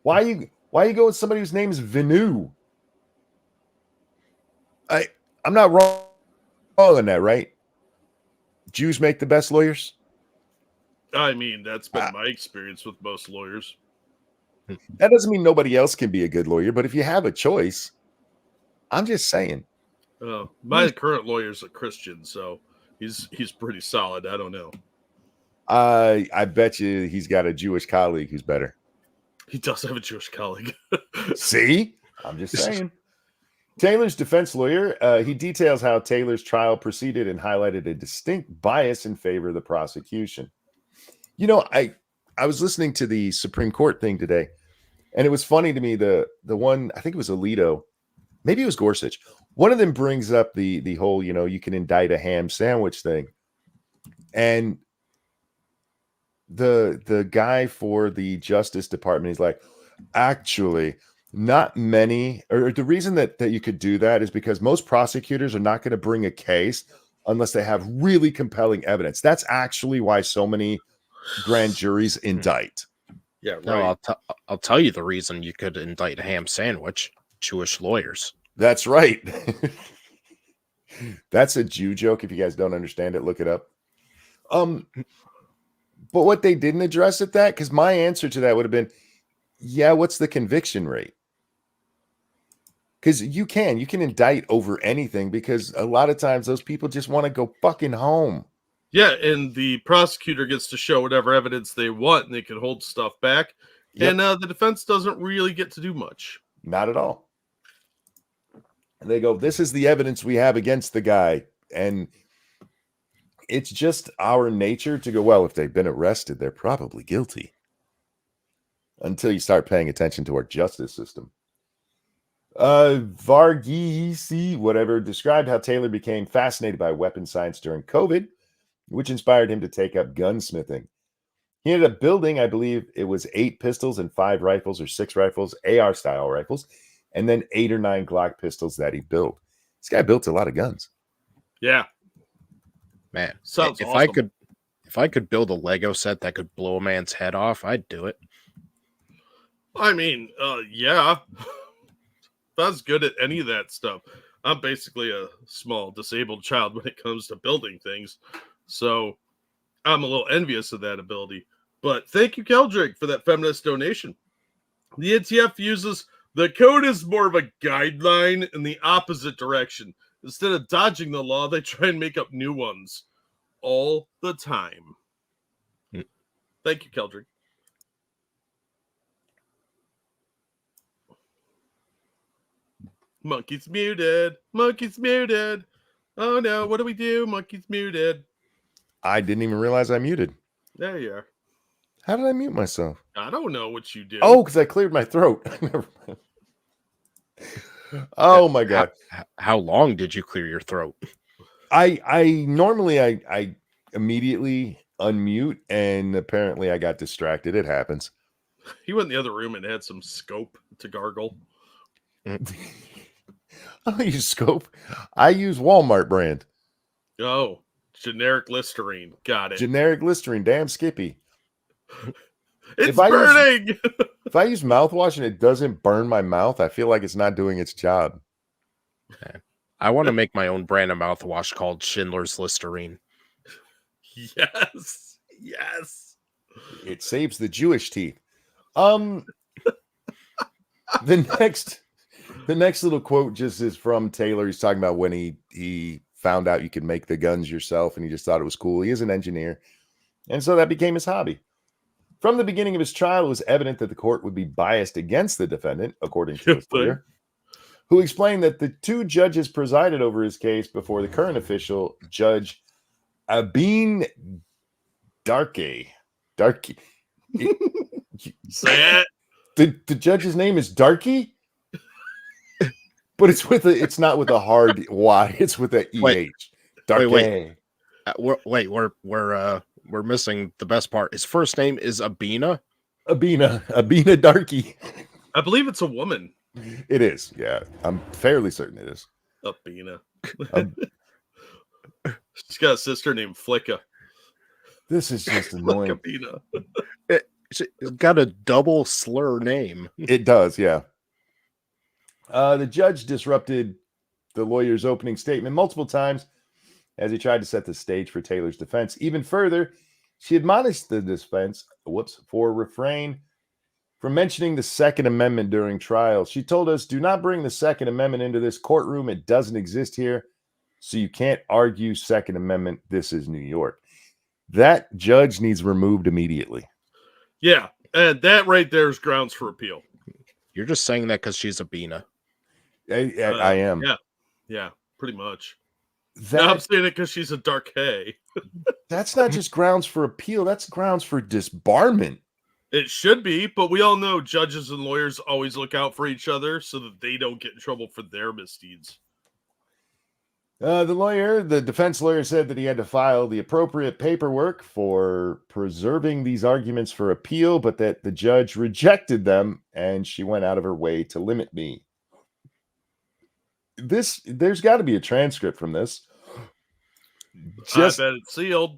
Why you go with somebody whose name is Venu? I'm not wrong on that, right? Jews make the best lawyers? I mean, that's been my experience with most lawyers. That doesn't mean nobody else can be a good lawyer, but if you have a choice, I'm just saying. My current lawyer's a Christian, so he's pretty solid. I don't know. I bet you he's got a Jewish colleague who's better. He does have a Jewish colleague. See? I'm just saying. Taylor's defense lawyer, he details how Taylor's trial proceeded and highlighted a distinct bias in favor of the prosecution. You know, I was listening to the Supreme Court thing today, and it was funny to me. The one, I think it was Alito, maybe it was Gorsuch. One of them brings up the whole, you know, you can indict a ham sandwich thing. And the guy for the Justice Department is like, actually, not many, or the reason that you could do that is because most prosecutors are not going to bring a case unless they have really compelling evidence. That's actually why so many grand juries indict. Yeah, right. No, I'll tell you the reason you could indict a ham sandwich: Jewish lawyers. That's right. That's a Jew joke. If you guys don't understand it, look it up. But what they didn't address at that, because my answer to that would have been, yeah, what's the conviction rate? Because you can indict over anything, because a lot of times those people just want to go fucking home. Yeah, and the prosecutor gets to show whatever evidence they want, and they can hold stuff back. Yep. And the defense doesn't really get to do much. Not at all. And they go, this is the evidence we have against the guy. And it's just our nature to go, well, if they've been arrested, they're probably guilty. Until you start paying attention to our justice system. Varghese, whatever, described how Taylor became fascinated by weapons science during COVID, which inspired him to take up gunsmithing. He ended up building, I believe it was 8 pistols and 5 rifles or 6 rifles, AR-style rifles, and then 8 or 9 Glock pistols that he built. This guy built a lot of guns. Yeah. Man, sounds if awesome. If I could build a Lego set that could blow a man's head off, I'd do it. I mean, yeah. If I was good at any of that stuff. I'm basically a small disabled child when it comes to building things. So I'm a little envious of that ability. But thank you, Keldrick, for that feminist donation. The ATF uses the code as more of a guideline in the opposite direction. Instead of dodging the law, they try and make up new ones all the time. Thank you, Keldrick. Monkey's muted. Monkey's muted. Oh no, what do we do? Monkey's muted. I didn't even realize I muted. There you are. How did I mute myself? I don't know what you do. Oh, because I cleared my throat. Oh my God. How long did you clear your throat? I normally I immediately unmute, and apparently I got distracted. It happens. He went in the other room and had some scope to gargle. I don't use scope. I use Walmart brand. Oh, generic Listerine. Got it. Generic Listerine. Damn Skippy. It's burning. If I use mouthwash and it doesn't burn my mouth, I feel like it's not doing its job. Okay. I want to make my own brand of mouthwash called Schindler's Listerine. Yes. Yes. It saves the Jewish teeth. The next little quote just is from Taylor. He's talking about when he found out you could make the guns yourself, and he just thought it was cool. He is an engineer, and so that became his hobby. From the beginning of his trial, it was evident that the court would be biased against the defendant, according to his lawyer, who explained that the 2 judges presided over his case before the current official, Judge Abin Darkey. Say it. The judge's name is Darkey? But it's not with a hard Y. It's with a EH. Darkey. We're missing the best part. His first name is Abina. Abina Darkey. I believe it's a woman. It is. Yeah, I'm fairly certain it is. Abina. Um, She's got a sister named Flicka. This is just annoying. Flickabina. It's got a double slur name. It does, yeah. The judge disrupted the lawyer's opening statement multiple times as he tried to set the stage for Taylor's defense. Even further, she admonished the defense, for refrain from mentioning the Second Amendment during trial. She told us, "Do not bring the Second Amendment into this courtroom. It doesn't exist here, so you can't argue Second Amendment. This is New York." That judge needs removed immediately. Yeah, and that right there is grounds for appeal. You're just saying that because she's a Bina. I am. Yeah, pretty much. That, I'm saying it because she's a dark hay. That's not just grounds for appeal. That's grounds for disbarment. It should be, but we all know judges and lawyers always look out for each other so that they don't get in trouble for their misdeeds. The defense lawyer said that he had to file the appropriate paperwork for preserving these arguments for appeal, but that the judge rejected them and she went out of her way to limit me. There's got to be a transcript from this. I bet it's sealed.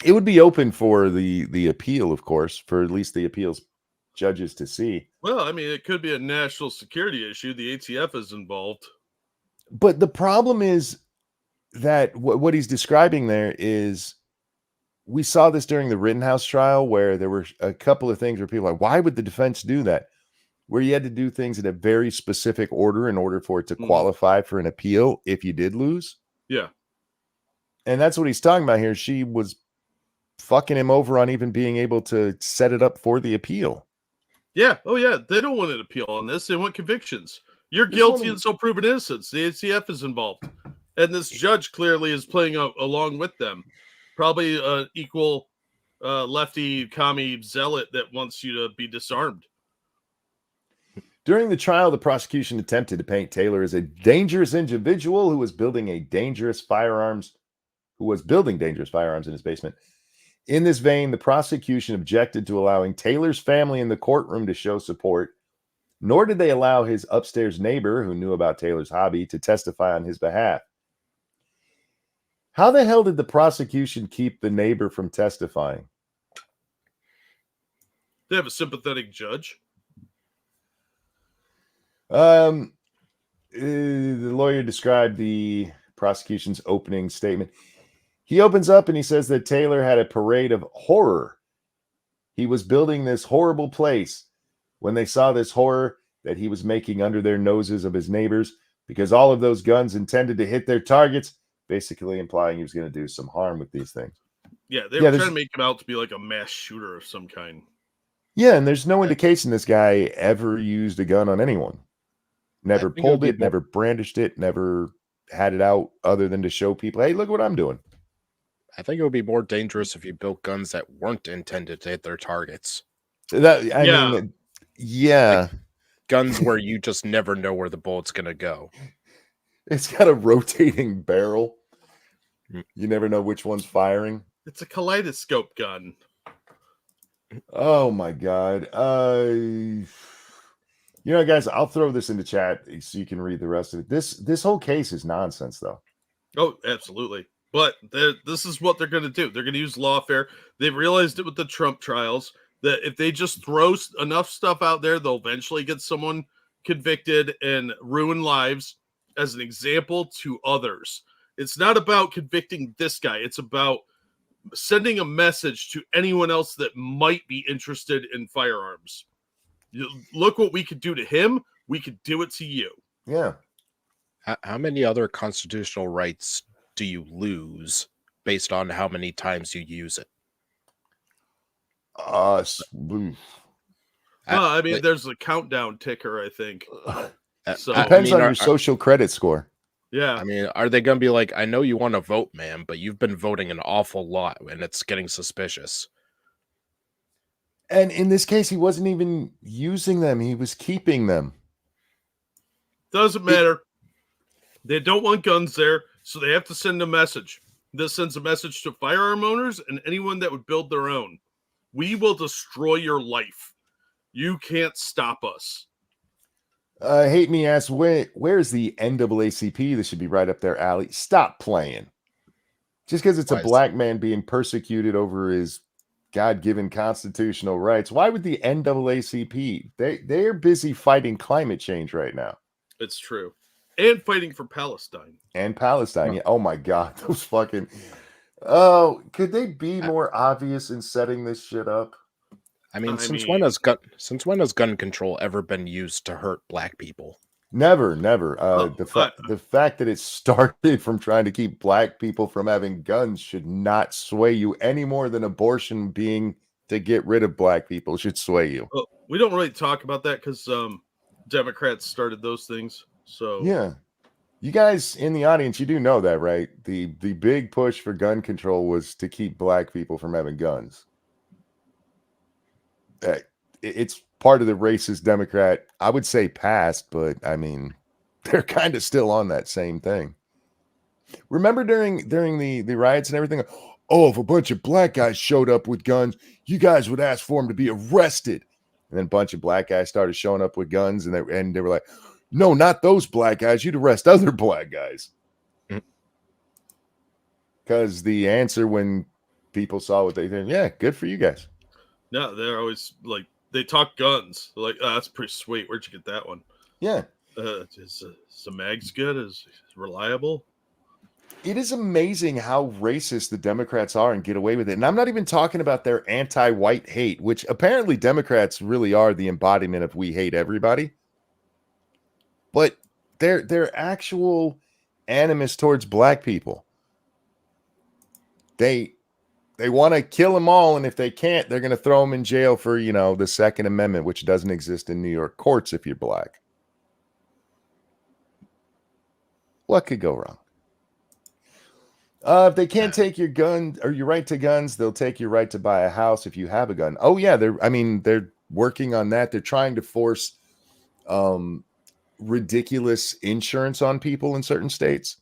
It would be open for the appeal, of course, for at least the appeals judges to see. Well, I mean, it could be a national security issue. The ATF is involved. But the problem is that what he's describing there is, we saw this during the Rittenhouse trial where there were a couple of things where people are like, why would the defense do that? Where you had to do things in a very specific order in order for it to qualify for an appeal if you did lose. Yeah. And that's what he's talking about here. She was fucking him over on even being able to set it up for the appeal. Yeah. Oh, yeah. They don't want an appeal on this. They want convictions. You're guilty and so proven innocence. The ATF is involved. And this judge clearly is playing along with them. Probably an equal lefty commie zealot that wants you to be disarmed. During the trial, the prosecution attempted to paint Taylor as a dangerous individual who was building dangerous firearms in his basement. In this vein, the prosecution objected to allowing Taylor's family in the courtroom to show support, nor did they allow his upstairs neighbor, who knew about Taylor's hobby, to testify on his behalf. How the hell did the prosecution keep the neighbor from testifying? They have a sympathetic judge. The lawyer described the prosecution's opening statement. He opens up and he says that Taylor had a parade of horror. He was building this horrible place when they saw this horror that he was making under their noses of his neighbors, because all of those guns intended to hit their targets, basically implying he was going to do some harm with these things. Yeah, they were trying to make him out to be like a mass shooter of some kind. Yeah, and there's no indication this guy ever used a gun on anyone. Never pulled it, never brandished it, never had it out other than to show people, hey, look what I'm doing. I think it would be more dangerous if you built guns that weren't intended to hit their targets. I mean, like guns where you just never know where the bullet's going to go. It's got a rotating barrel. You never know which one's firing. It's a kaleidoscope gun. Oh my God. Guys, I'll throw this in the chat so you can read the rest of it. This whole case is nonsense, though. Oh, absolutely. But this is what they're going to do. They're going to use lawfare. They've realized it with the Trump trials, that if they just throw enough stuff out there, they'll eventually get someone convicted and ruin lives as an example to others. It's not about convicting this guy. It's about sending a message to anyone else that might be interested in firearms. Look what we could do to him. We could do it to you. Yeah. How many other constitutional rights do you lose based on how many times you use it? I mean, there's a countdown ticker, I think. So depends on your social credit score. Yeah. I mean, are they going to be like, I know you want to vote, man, but you've been voting an awful lot and it's getting suspicious. And in this case, he wasn't even using them. He was keeping them. Doesn't matter. They don't want guns there, so they have to send a message. This sends a message to firearm owners and anyone that would build their own. We will destroy your life. You can't stop us. Hate Me asks, where's the NAACP? This should be right up their alley. Stop playing. Just because it's a black man being persecuted over his God-given constitutional rights, why would the NAACP? They're busy fighting climate change right now. It's true. And fighting for Palestine. And Palestine. Yeah. Oh my God. Those fucking... Oh, could they be more obvious in setting this shit up? I mean, since when has gun control ever been used to hurt black people? Never. The fact that it started from trying to keep black people from having guns should not sway you any more than abortion being to get rid of black people should sway you. Well, we don't really talk about that because Democrats started those things. So yeah, you guys in the audience, you do know that, right? The big push for gun control was to keep black people from having guns. It's part of the racist Democrat, I would say past, but I mean, they're kind of still on that same thing. Remember during the riots and everything, oh, if a bunch of black guys showed up with guns, you guys would ask for them to be arrested. And then a bunch of black guys started showing up with guns, and they were like, no, not those black guys. You'd arrest other black guys. Because the answer when people saw what they did, yeah, good for you guys. No, they're always like, they talk guns. They're like, oh, that's pretty sweet. Where'd you get that one? Yeah. Is the mags good? Is reliable? It is amazing how racist the Democrats are and get away with it. And I'm not even talking about their anti-white hate, which apparently Democrats really are the embodiment of we hate everybody. But their actual animus towards black people. They want to kill them all, and if they can't, they're going to throw them in jail for, the Second Amendment, which doesn't exist in New York courts if you're black. What could go wrong? If they can't take your gun or your right to guns, they'll take your right to buy a house if you have a gun. Oh yeah, they're working on that. They're trying to force ridiculous insurance on people in certain states.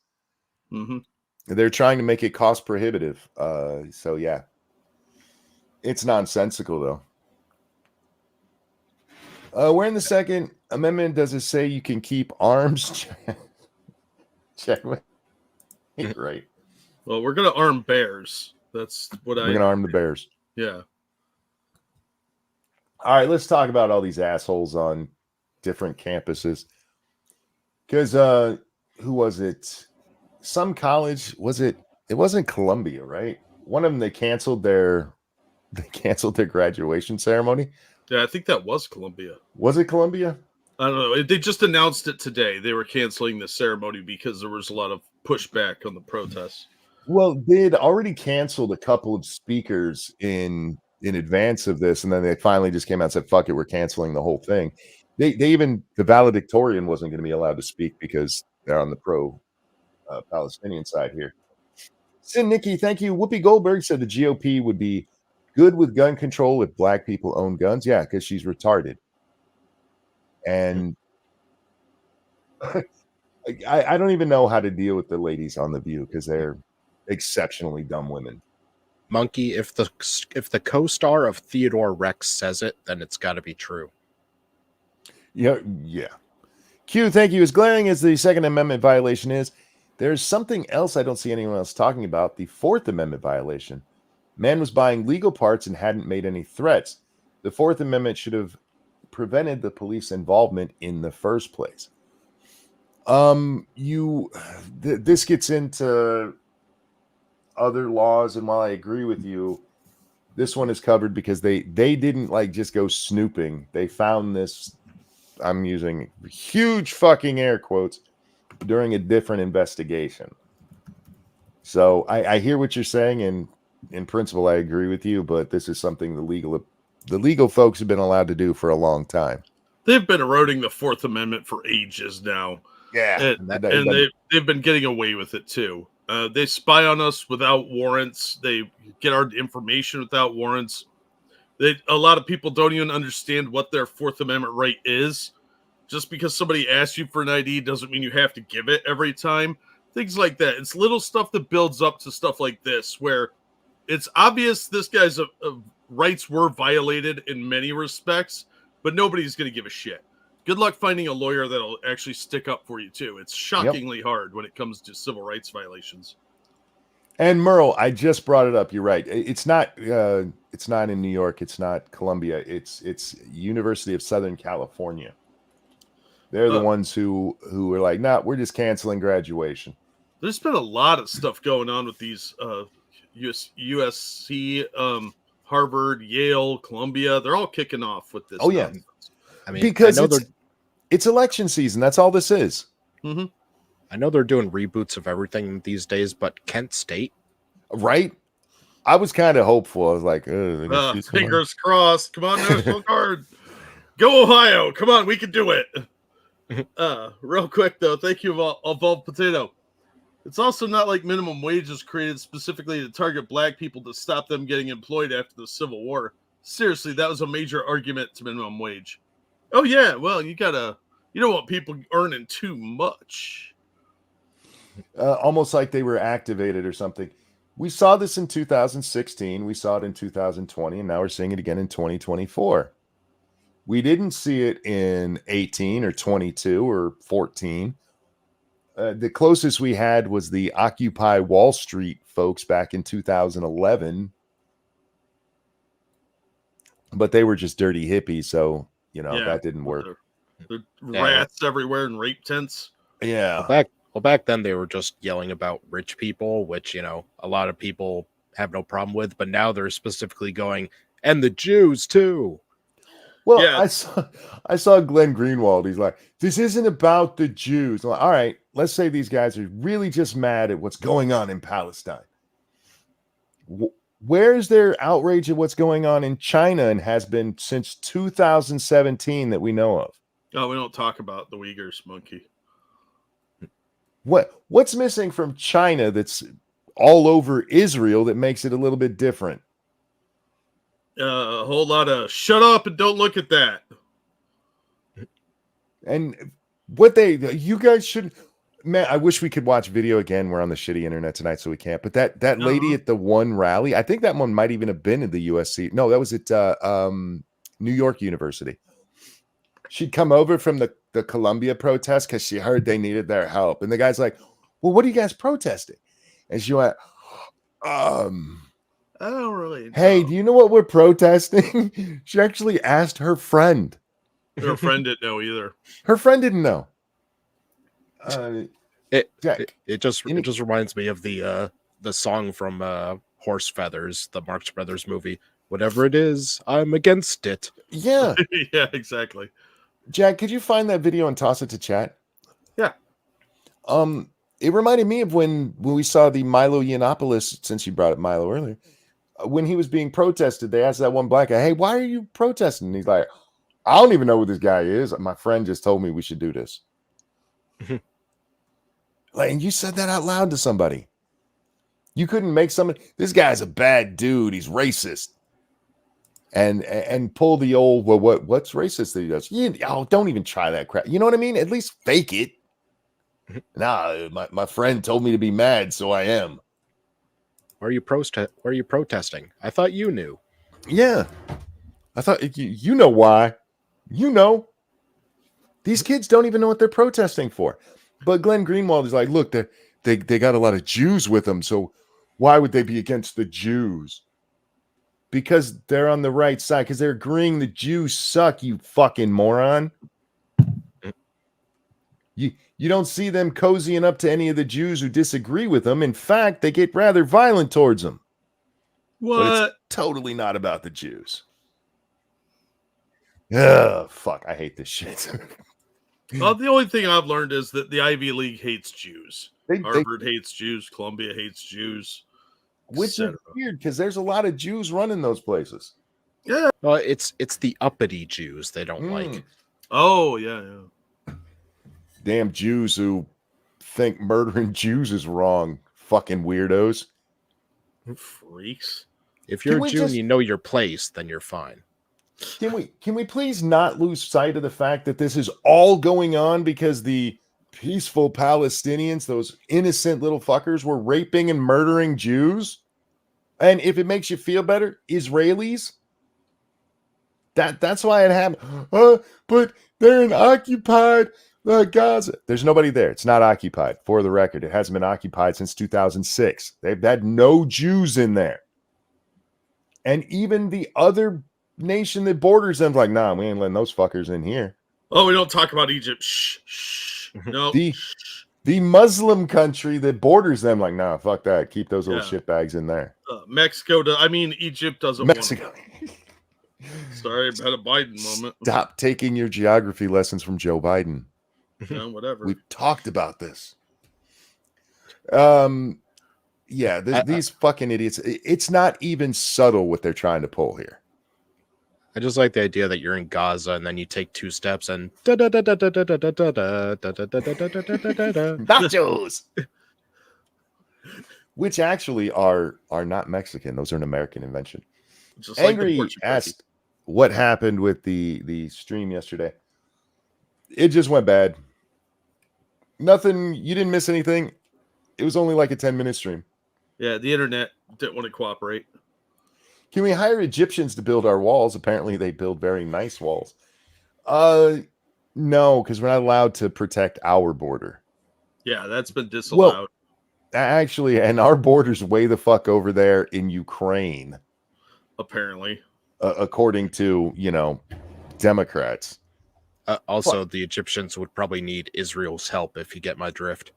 Mm-hmm. They're trying to make it cost prohibitive. So yeah, it's nonsensical though. Where in the Second Amendment does it say you can keep arms? Checkmate. Right. Well, we're gonna arm bears. That's what we're gonna arm the bears. Yeah. All right, let's talk about all these assholes on different campuses. Because who was it? Some college, it wasn't Columbia, right? One of them, they canceled their graduation ceremony. Yeah, I think that was Columbia. Was it Columbia? I don't know. They just announced it today. They were canceling the ceremony because there was a lot of pushback on the protests. Well, they had already canceled a couple of speakers in advance of this, and then they finally just came out and said, fuck it, we're canceling the whole thing. They even, the valedictorian wasn't going to be allowed to speak because they're on the pro-Palestinian side here. Sin Nikki, thank you. Whoopi Goldberg said the GOP would be good with gun control if black people own guns. Yeah, because she's retarded. And I don't even know how to deal with the ladies on The View because they're exceptionally dumb women. Monkey, if the co-star of Theodore Rex says it, then it's got to be true. Yeah. Q, thank you. As glaring as the Second Amendment violation is, there's something else I don't see anyone else talking about, the Fourth Amendment violation. Man was buying legal parts and hadn't made any threats. The Fourth Amendment should have prevented the police involvement in the first place. This gets into other laws, and while I agree with you, this one is covered because they didn't just go snooping. They found this, I'm using huge fucking air quotes, during a different investigation. So I hear what you're saying, and in principle I agree with you, but this is something the legal folks have been allowed to do for a long time. They've been eroding the Fourth Amendment for ages now. Yeah. And they've been getting away with it too. They spy on us without warrants. They get our information without warrants. A lot of people don't even understand what their Fourth Amendment right is. Just because somebody asks you for an ID doesn't mean you have to give it every time. Things like that. It's little stuff that builds up to stuff like this, where it's obvious this guy's rights were violated in many respects, but nobody's going to give a shit. Good luck finding a lawyer that'll actually stick up for you too. It's shockingly hard when it comes to civil rights violations. And Merle, I just brought it up. You're right. It's not in New York. It's not Columbia. It's University of Southern California. They're the ones who are like, nah, we're just canceling graduation. There's been a lot of stuff going on with these USC, Harvard, Yale, Columbia. They're all kicking off with this. Oh yeah, nonsense. I mean, because it's election season. That's all this is. Mm-hmm. I know they're doing reboots of everything these days, but Kent State, right? I was kind of hopeful. I was like, fingers crossed. Come on, National Guard. Go Ohio. Come on, we can do it. Real quick though, thank you, Evolved Potato. It's also not like minimum wage is created specifically to target black people to stop them getting employed after the Civil War. Seriously, that was a major argument to minimum wage. Oh yeah, well, you don't want people earning too much. Almost like they were activated or something. We saw this in 2016. We saw it in 2020, and now we're seeing it again in 2024. We didn't see it in 18 or 22 or 14. The closest we had was the Occupy Wall Street folks back in 2011. But they were just dirty hippies, so, that didn't work. The rats everywhere and rape tents. Yeah. Well, back then they were just yelling about rich people, which, a lot of people have no problem with. But now they're specifically going, and the Jews too. Well, yeah. I saw Glenn Greenwald. He's like, this isn't about the Jews. I'm like, all right, let's say these guys are really just mad at what's going on in Palestine. Where's their outrage at what's going on in China and has been since 2017 that we know of? Oh, we don't talk about the Uyghurs, monkey. What's missing from China that's all over Israel that makes it a little bit different? A whole lot of shut up and don't look at that. And you guys should, man, I wish we could watch video again. We're on the shitty internet tonight, so we can't. But that lady at the one rally, I think that one might even have been at the USC. No, that was at New York University. She'd come over from the Columbia protest because she heard they needed their help. And the guy's like, well, what are you guys protesting? And she went, I don't really know. Hey, do you know what we're protesting? She actually asked her friend. Her friend didn't know either. Her friend didn't know. It just reminds me of the song from Horse Feathers, the Marx Brothers movie. Whatever it is, I'm against it. Yeah. Yeah, exactly. Jack, could you find that video and toss it to chat? Yeah. It reminded me of when we saw the Milo Yiannopoulos, since you brought up Milo earlier, when he was being protested, they asked that one black guy, hey, why are you protesting? And he's like, I don't even know who this guy is. My friend just told me we should do this. And you said that out loud to somebody. You couldn't make somebody, this guy's a bad dude. He's racist. And pull the old, well, what's racist that he does? Don't even try that crap. You know what I mean? At least fake it. Nah, my friend told me to be mad, so I am. Why are you protesting? I thought you knew. Yeah. I thought you know why. These kids don't even know what they're protesting for. But Glenn Greenwald is like, look, they got a lot of Jews with them, so why would they be against the Jews? Because they're on the right side, because they're agreeing the Jews suck, you fucking moron. You don't see them cozying up to any of the Jews who disagree with them. In fact, they get rather violent towards them. What? But it's totally not about the Jews. Ugh, fuck, I hate this shit. Well, the only thing I've learned is that the Ivy League hates Jews. Harvard hates Jews. Columbia hates Jews. Which is weird because there's a lot of Jews running those places. Yeah. Well, it's the uppity Jews they don't like. Oh, yeah. Damn Jews who think murdering Jews is wrong. Fucking weirdos. Freaks. If you're a Jew and you know your place, then you're fine. Can we please not lose sight of the fact that this is all going on because the peaceful Palestinians, those innocent little fuckers, were raping and murdering Jews? And if it makes you feel better, Israelis, That's why it happened. But they're in occupied Gaza. There's nobody there. It's not occupied. For the record, it hasn't been occupied since 2006. They've had no Jews in there. And even the other nation that borders them, like, nah, we ain't letting those fuckers in here. Oh, we don't talk about Egypt. Shh. No. The Muslim country that borders them, like, nah, fuck that. Keep those little shitbags in there. Egypt doesn't Mexico. want it. Sorry, I've had a Biden moment. Stop taking your geography lessons from Joe Biden. Yeah, whatever. We've talked about this. These fucking idiots. It's not even subtle what they're trying to pull here. I just like the idea that you're in Gaza and then you take 2 steps and nachos, which actually are not Mexican. Those are an American invention. Just Angry asked what happened with the stream yesterday. It just went bad. Nothing. You didn't miss anything. It was only like a 10-minute stream. Yeah, the internet didn't want to cooperate. Can we hire Egyptians to build our walls? Apparently, they build very nice walls. No, because we're not allowed to protect our border. Yeah, that's been disallowed. Well, actually, and our border's way the fuck over there in Ukraine. Apparently. According to, Democrats. Also, the Egyptians would probably need Israel's help, if you get my drift.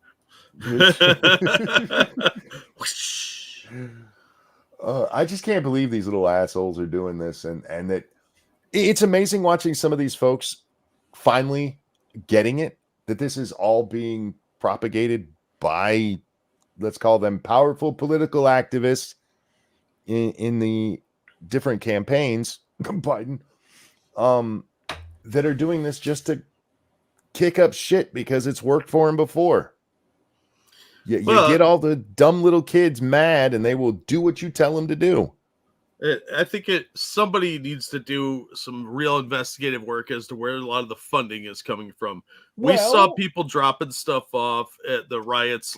I just can't believe these little assholes are doing this, and that it's amazing watching some of these folks finally getting it, that this is all being propagated by, let's call them, powerful political activists in the different campaigns, Biden, that are doing this just to kick up shit because it's worked for him before. You get all the dumb little kids mad, and they will do what you tell them to do. I think somebody needs to do some real investigative work as to where a lot of the funding is coming from. We saw people dropping stuff off at the riots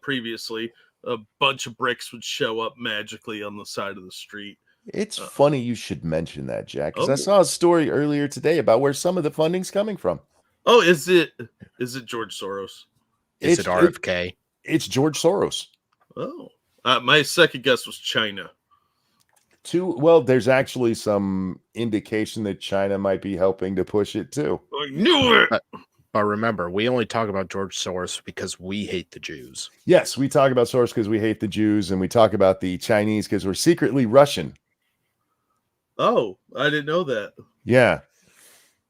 previously. A bunch of bricks would show up magically on the side of the street. It's funny you should mention that, Jack, because I saw a story earlier today about where some of the funding's coming from. Oh, is it George Soros? Is it RFK? It's George Soros. Oh, my second guess was China. Well, there's actually some indication that China might be helping to push it too. I knew it. But remember, we only talk about George Soros because we hate the Jews. Yes, we talk about Soros because we hate the Jews, and we talk about the Chinese because we're secretly Russian. Oh, I didn't know that. Yeah.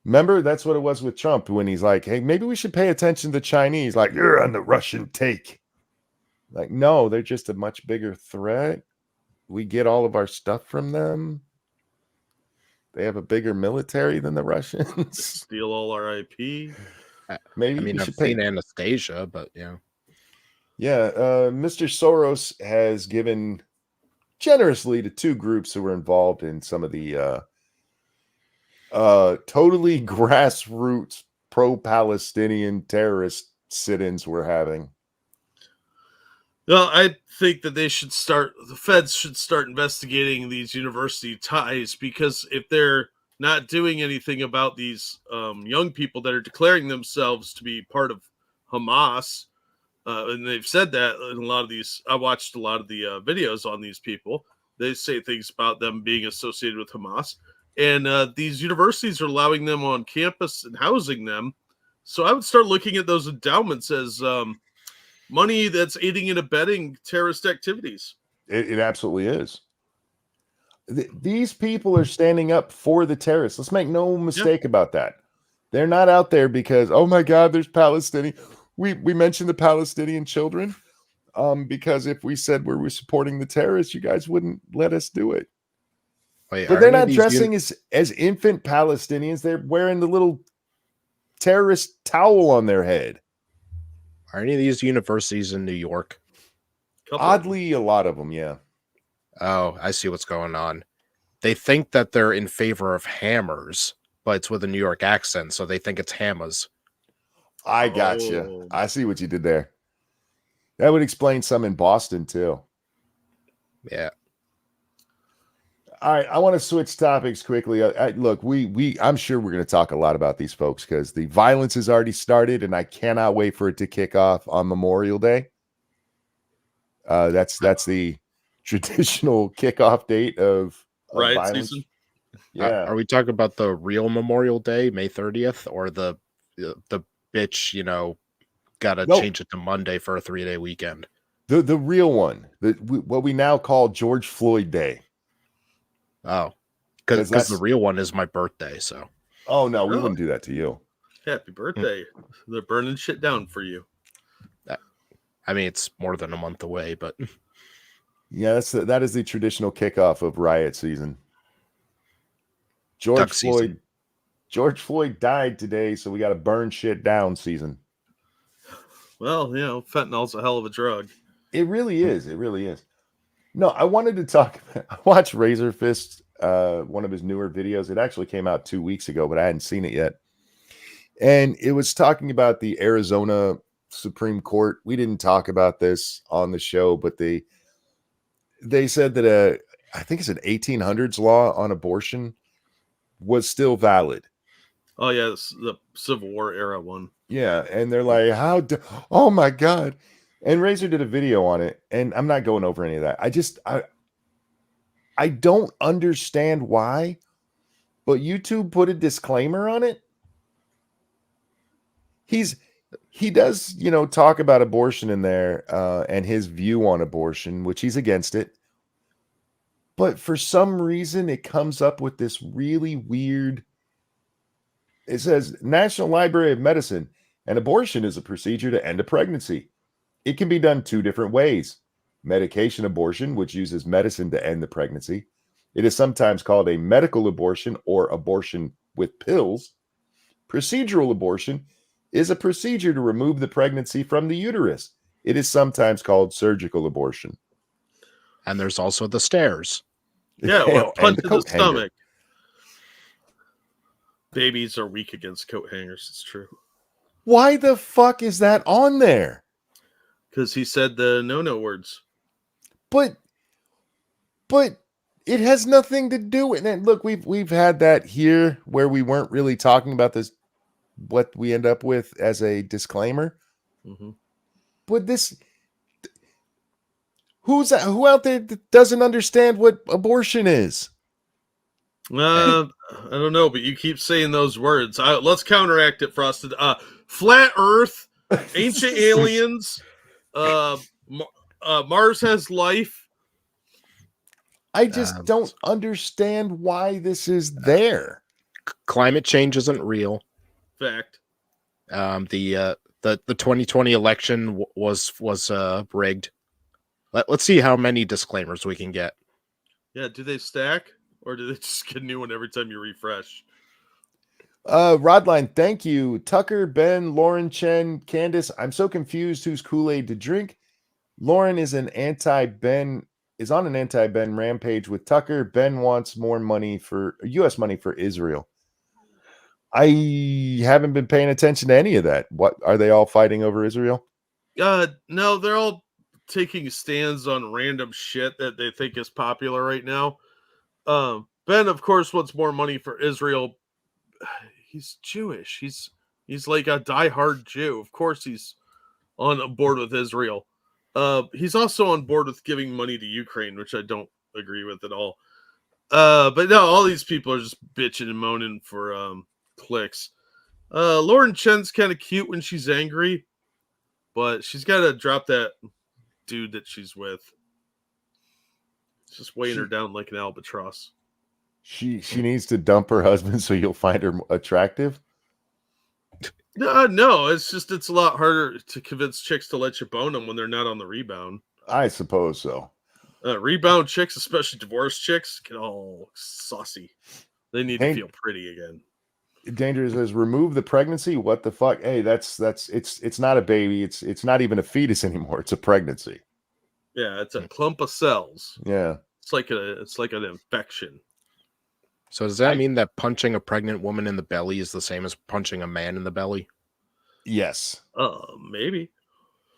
Remember, that's what it was with Trump when he's like, hey, maybe we should pay attention to Chinese. Like, you're on the Russian take. Like, no, they're just a much bigger threat. We get all of our stuff from them. They have a bigger military than the Russians. Steal all our IP. Maybe I've seen Anastasia, but yeah. Yeah, Mr. Soros has given generously to 2 groups who were involved in some of the totally grassroots pro-Palestinian terrorist sit-ins we're having. Well, I think that the feds should start investigating these university ties, because if they're not doing anything about these young people that are declaring themselves to be part of Hamas, and they've said that in a lot of these, I watched a lot of the videos on these people. They say things about them being associated with Hamas, and these universities are allowing them on campus and housing them. So I would start looking at those endowments as money that's aiding and abetting terrorist activities. It absolutely is. These people are standing up for the terrorists. Let's make no mistake about that. They're not out there because, oh my God, there's Palestinian. We mentioned the Palestinian children because if we said we were supporting the terrorists, you guys wouldn't let us do it. Wait, but they're not dressing as infant Palestinians. They're wearing the little terrorist towel on their head. Are any of these universities in New York? Oddly, a lot of them, yeah. Oh, I see what's going on. They think that they're in favor of hammers, but it's with a New York accent, so they think it's hammers. I got you. I see what you did there. That would explain some in Boston, too. Yeah. All right, I want to switch topics quickly. Look, I'm sure we're going to talk a lot about these folks because the violence has already started, and I cannot wait for it to kick off on Memorial Day. That's the traditional kickoff date of Riot violence. season. Yeah. Are we talking about the real Memorial Day, May 30th, or the bitch, gotta Nope. change it to Monday for a 3-day weekend? The real one, what we now call George Floyd Day. Oh, 'Cause because that's- the real one is my birthday. So, Oh no, we Really? wouldn't do that to you. Happy birthday. They're burning shit down for you. I mean, it's more than a month away, but Yeah, that is the traditional kickoff of riot season. George Duck Floyd. season. George Floyd died today, so we got to burn shit down season. Well, fentanyl's a hell of a drug. It really is. It really is. No, I wanted to talk. I watched Razor Fist, one of his newer videos. It actually came out 2 weeks ago, but I hadn't seen it yet. And it was talking about the Arizona Supreme Court. We didn't talk about this on the show, but they said that I think it's an 1800s law on abortion was still valid. Oh yeah, it's the Civil War era one. Yeah, and they're like, oh my God. And Razor did a video on it, and I'm not going over any of that. I don't understand why, but YouTube put a disclaimer on it. He does, talk about abortion in there, and his view on abortion, which he's against it. But for some reason, it comes up with this really weird. It says National Library of Medicine, an abortion is a procedure to end a pregnancy. It can be done 2 different ways. Medication abortion, which uses medicine to end the pregnancy. It is sometimes called a medical abortion or abortion with pills. Procedural abortion is a procedure to remove the pregnancy from the uterus. It is sometimes called surgical abortion. and there's also the stairs. Yeah, or And punch the in the coat hanger. stomach. Babies are weak against coat hangers. It's true. Why the fuck is that on there? Because he said the no words. But it has nothing to do with it. Look, we've had that here where we weren't really talking about this, what we end up with as a disclaimer. Mm-hmm. But who out there that doesn't understand what abortion is? I don't know, but you keep saying those words. Let's counteract it, Frosted. Flat Earth, ancient aliens, Mars has life. I just don't understand why this is there. Climate change isn't real. Fact. The 2020 election was rigged. Let's see how many disclaimers we can get. Yeah, do they stack? Or do they just get a new one every time you refresh? Rodline, thank you. Tucker, Ben, Lauren, Chen, Candace. I'm so confused who's Kool-Aid to drink. Lauren is on an anti-Ben rampage with Tucker. Ben wants more money for U.S. money for Israel. I haven't been paying attention to any of that. What are they all fighting over Israel? No, they're all taking stands on random shit that they think is popular right now. Ben, of course, wants more money for Israel. He's Jewish. He's like a diehard Jew. Of course, he's on board with Israel. He's also on board with giving money to Ukraine, which I don't agree with at all. But no, all these people are just bitching and moaning for clicks. Lauren Chen's kind of cute when she's angry, but she's got to drop that dude that she's with. It's just weighing her down like an albatross. She needs to dump her husband so you'll find her attractive. No, it's a lot harder to convince chicks to let you bone them when they're not on the rebound. I suppose so. Rebound chicks, especially divorced chicks, get all saucy. They need to feel pretty again. Danger says, remove the pregnancy. What the fuck? Hey, it's not a baby. It's not even a fetus anymore. It's a pregnancy. Yeah, it's a clump of cells. Yeah, it's like an infection. So does that mean that punching a pregnant woman in the belly is the same as punching a man in the belly? Yes. Maybe.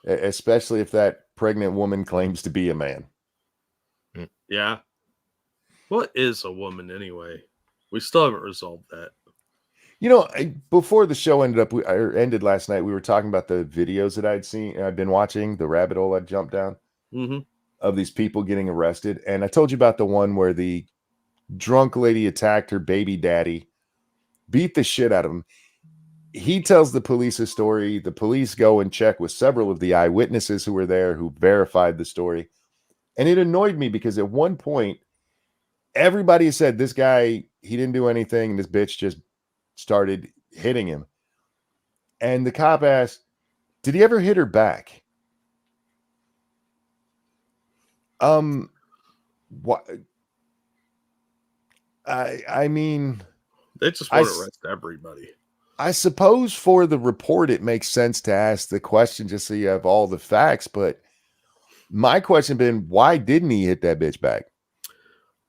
Especially if that pregnant woman claims to be a man. Yeah. What is a woman anyway? We still haven't resolved that. You know, before the show ended last night, we were talking about the videos that I'd been watching, the rabbit hole I'd jumped down of these people getting arrested. And I told you about the one where the drunk lady attacked her baby daddy, beat the shit out of him. He tells the police a story. The police go and check with several of the eyewitnesses who were there who verified the story. And it annoyed me because at one point, everybody said this guy, he didn't do anything. This bitch just started hitting him. And the cop asked, did he ever hit her back? What? I mean, they just want to arrest everybody. I suppose for the report, it makes sense to ask the question just so you have all the facts. But my question been, why didn't he hit that bitch back?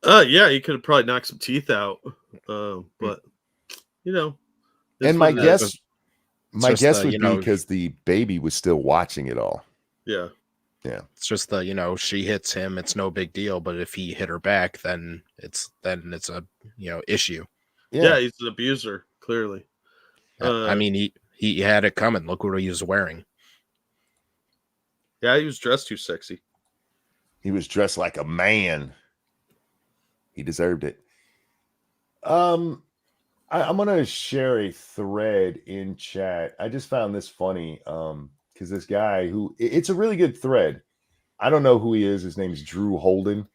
Yeah, he could have probably knocked some teeth out. But you know, and my guess would be because the baby was still watching it all. Yeah. Yeah. It's just she hits him, it's no big deal. But if he hit her back, then it's a issue. Yeah, he's an abuser, clearly. I mean, he had it coming. Look what he was wearing. Yeah, he was dressed too sexy. He was dressed like a man. He deserved it. I'm going to share a thread in chat. I just found this funny because this guy it's a really good thread. I don't know who he is. His name's Drew Holden.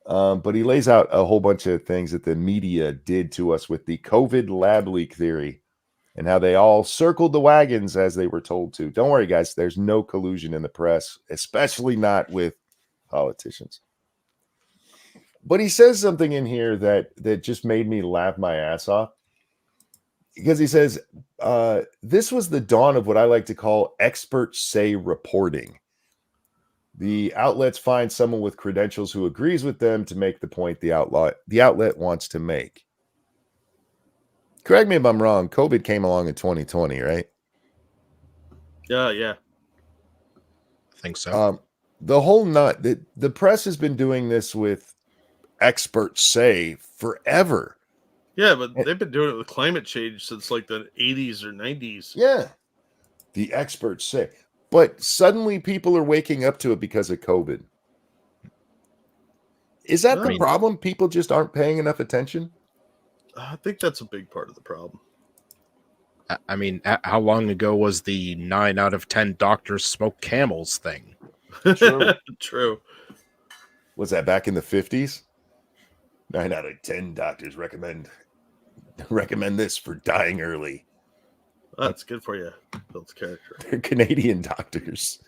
But he lays out a whole bunch of things that the media did to us with the COVID lab leak theory and how they all circled the wagons as they were told to. Don't worry, guys. There's no collusion in the press, especially not with politicians. But he says something in here that just made me laugh my ass off. Because he says, this was the dawn of what I like to call experts say reporting. The outlets find someone with credentials who agrees with them to make the point the outlet wants to make. Correct me if I'm wrong. COVID came along in 2020, right? Yeah. I think so. The press has been doing this with experts say forever. Yeah, but they've been doing it with climate change since like the 80s or 90s. Yeah. The experts say. But suddenly people are waking up to it because of COVID. Is that the problem? People just aren't paying enough attention? I think that's a big part of the problem. I mean, how long ago was the 9 out of 10 doctors smoke camels thing? True. Was that back in the 50s? 9 out of 10 doctors recommend this for dying early. That's good for you. Builds character. They're Canadian doctors.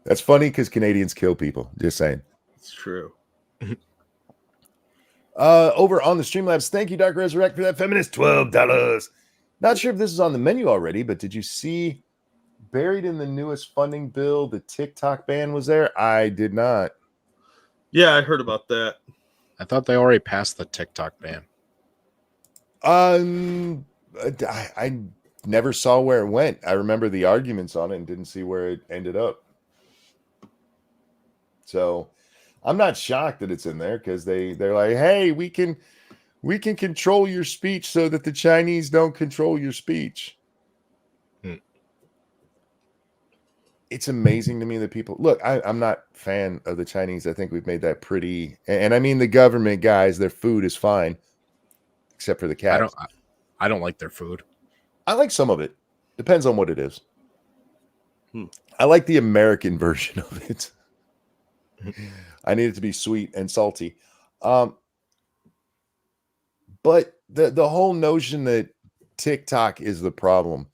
That's funny because Canadians kill people. Just saying. It's true. Over on the Streamlabs, thank you, Dark Resurrect, for that feminist $12. Not sure if this is on the menu already, but did you see buried in the newest funding bill, the TikTok ban was there? I did not. Yeah, I heard about that. I thought they already passed the TikTok ban. I never saw where it went. I remember the arguments on it and didn't see where it ended up. So I'm not shocked that it's in there because they're like, hey, we can control your speech so that the Chinese don't control your speech. It's amazing to me that people look. I'm not a fan of the Chinese. I think we've made that pretty. And I mean the government guys, their food is fine, except for the cats. I don't like their food. I like some of it. Depends on what it is. I like the American version of it. I need it to be sweet and salty. But the whole notion that TikTok is the problem.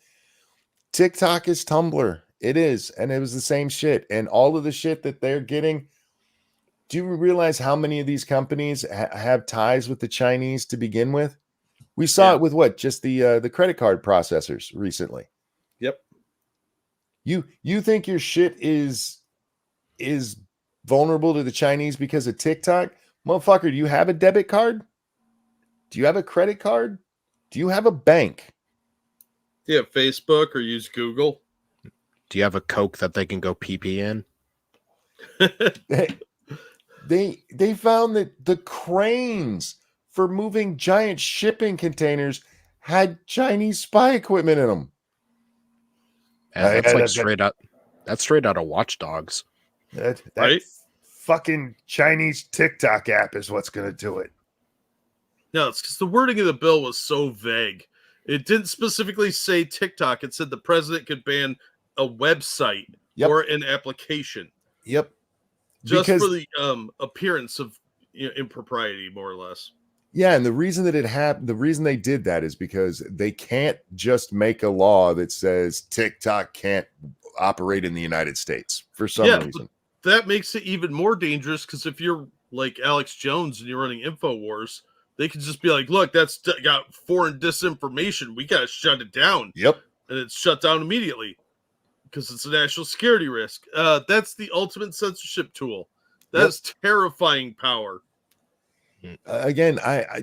TikTok is Tumblr. It is. And it was the same shit. And all of the shit that they're getting. Do you realize how many of these companies have ties with the Chinese to begin with? We saw it with what? Just the credit card processors recently. Yep. You think your shit is vulnerable to the Chinese because of TikTok? Motherfucker, do you have a debit card? Do you have a credit card? Do you have a bank? Do you have Facebook or use Google? Do you have a Coke that they can go pee in? They found that the cranes for moving giant shipping containers had Chinese spy equipment in them. And that's like straight out. That's straight out of Watch Dogs. That Right? fucking Chinese TikTok app is what's going to do it. No, it's because the wording of the bill was so vague. It didn't specifically say TikTok. It said the president could ban a website or an application. Yep. Just for the appearance of impropriety, more or less. Yeah, and the reason that it happened, the reason they did that is because they can't just make a law that says TikTok can't operate in the United States for some reason. That makes it even more dangerous because if you're like Alex Jones and you're running InfoWars, they could just be like, look, that's got foreign disinformation. We got to shut it down. Yep. And it's shut down immediately because it's a national security risk. That's the ultimate censorship tool. That's terrifying power. Again,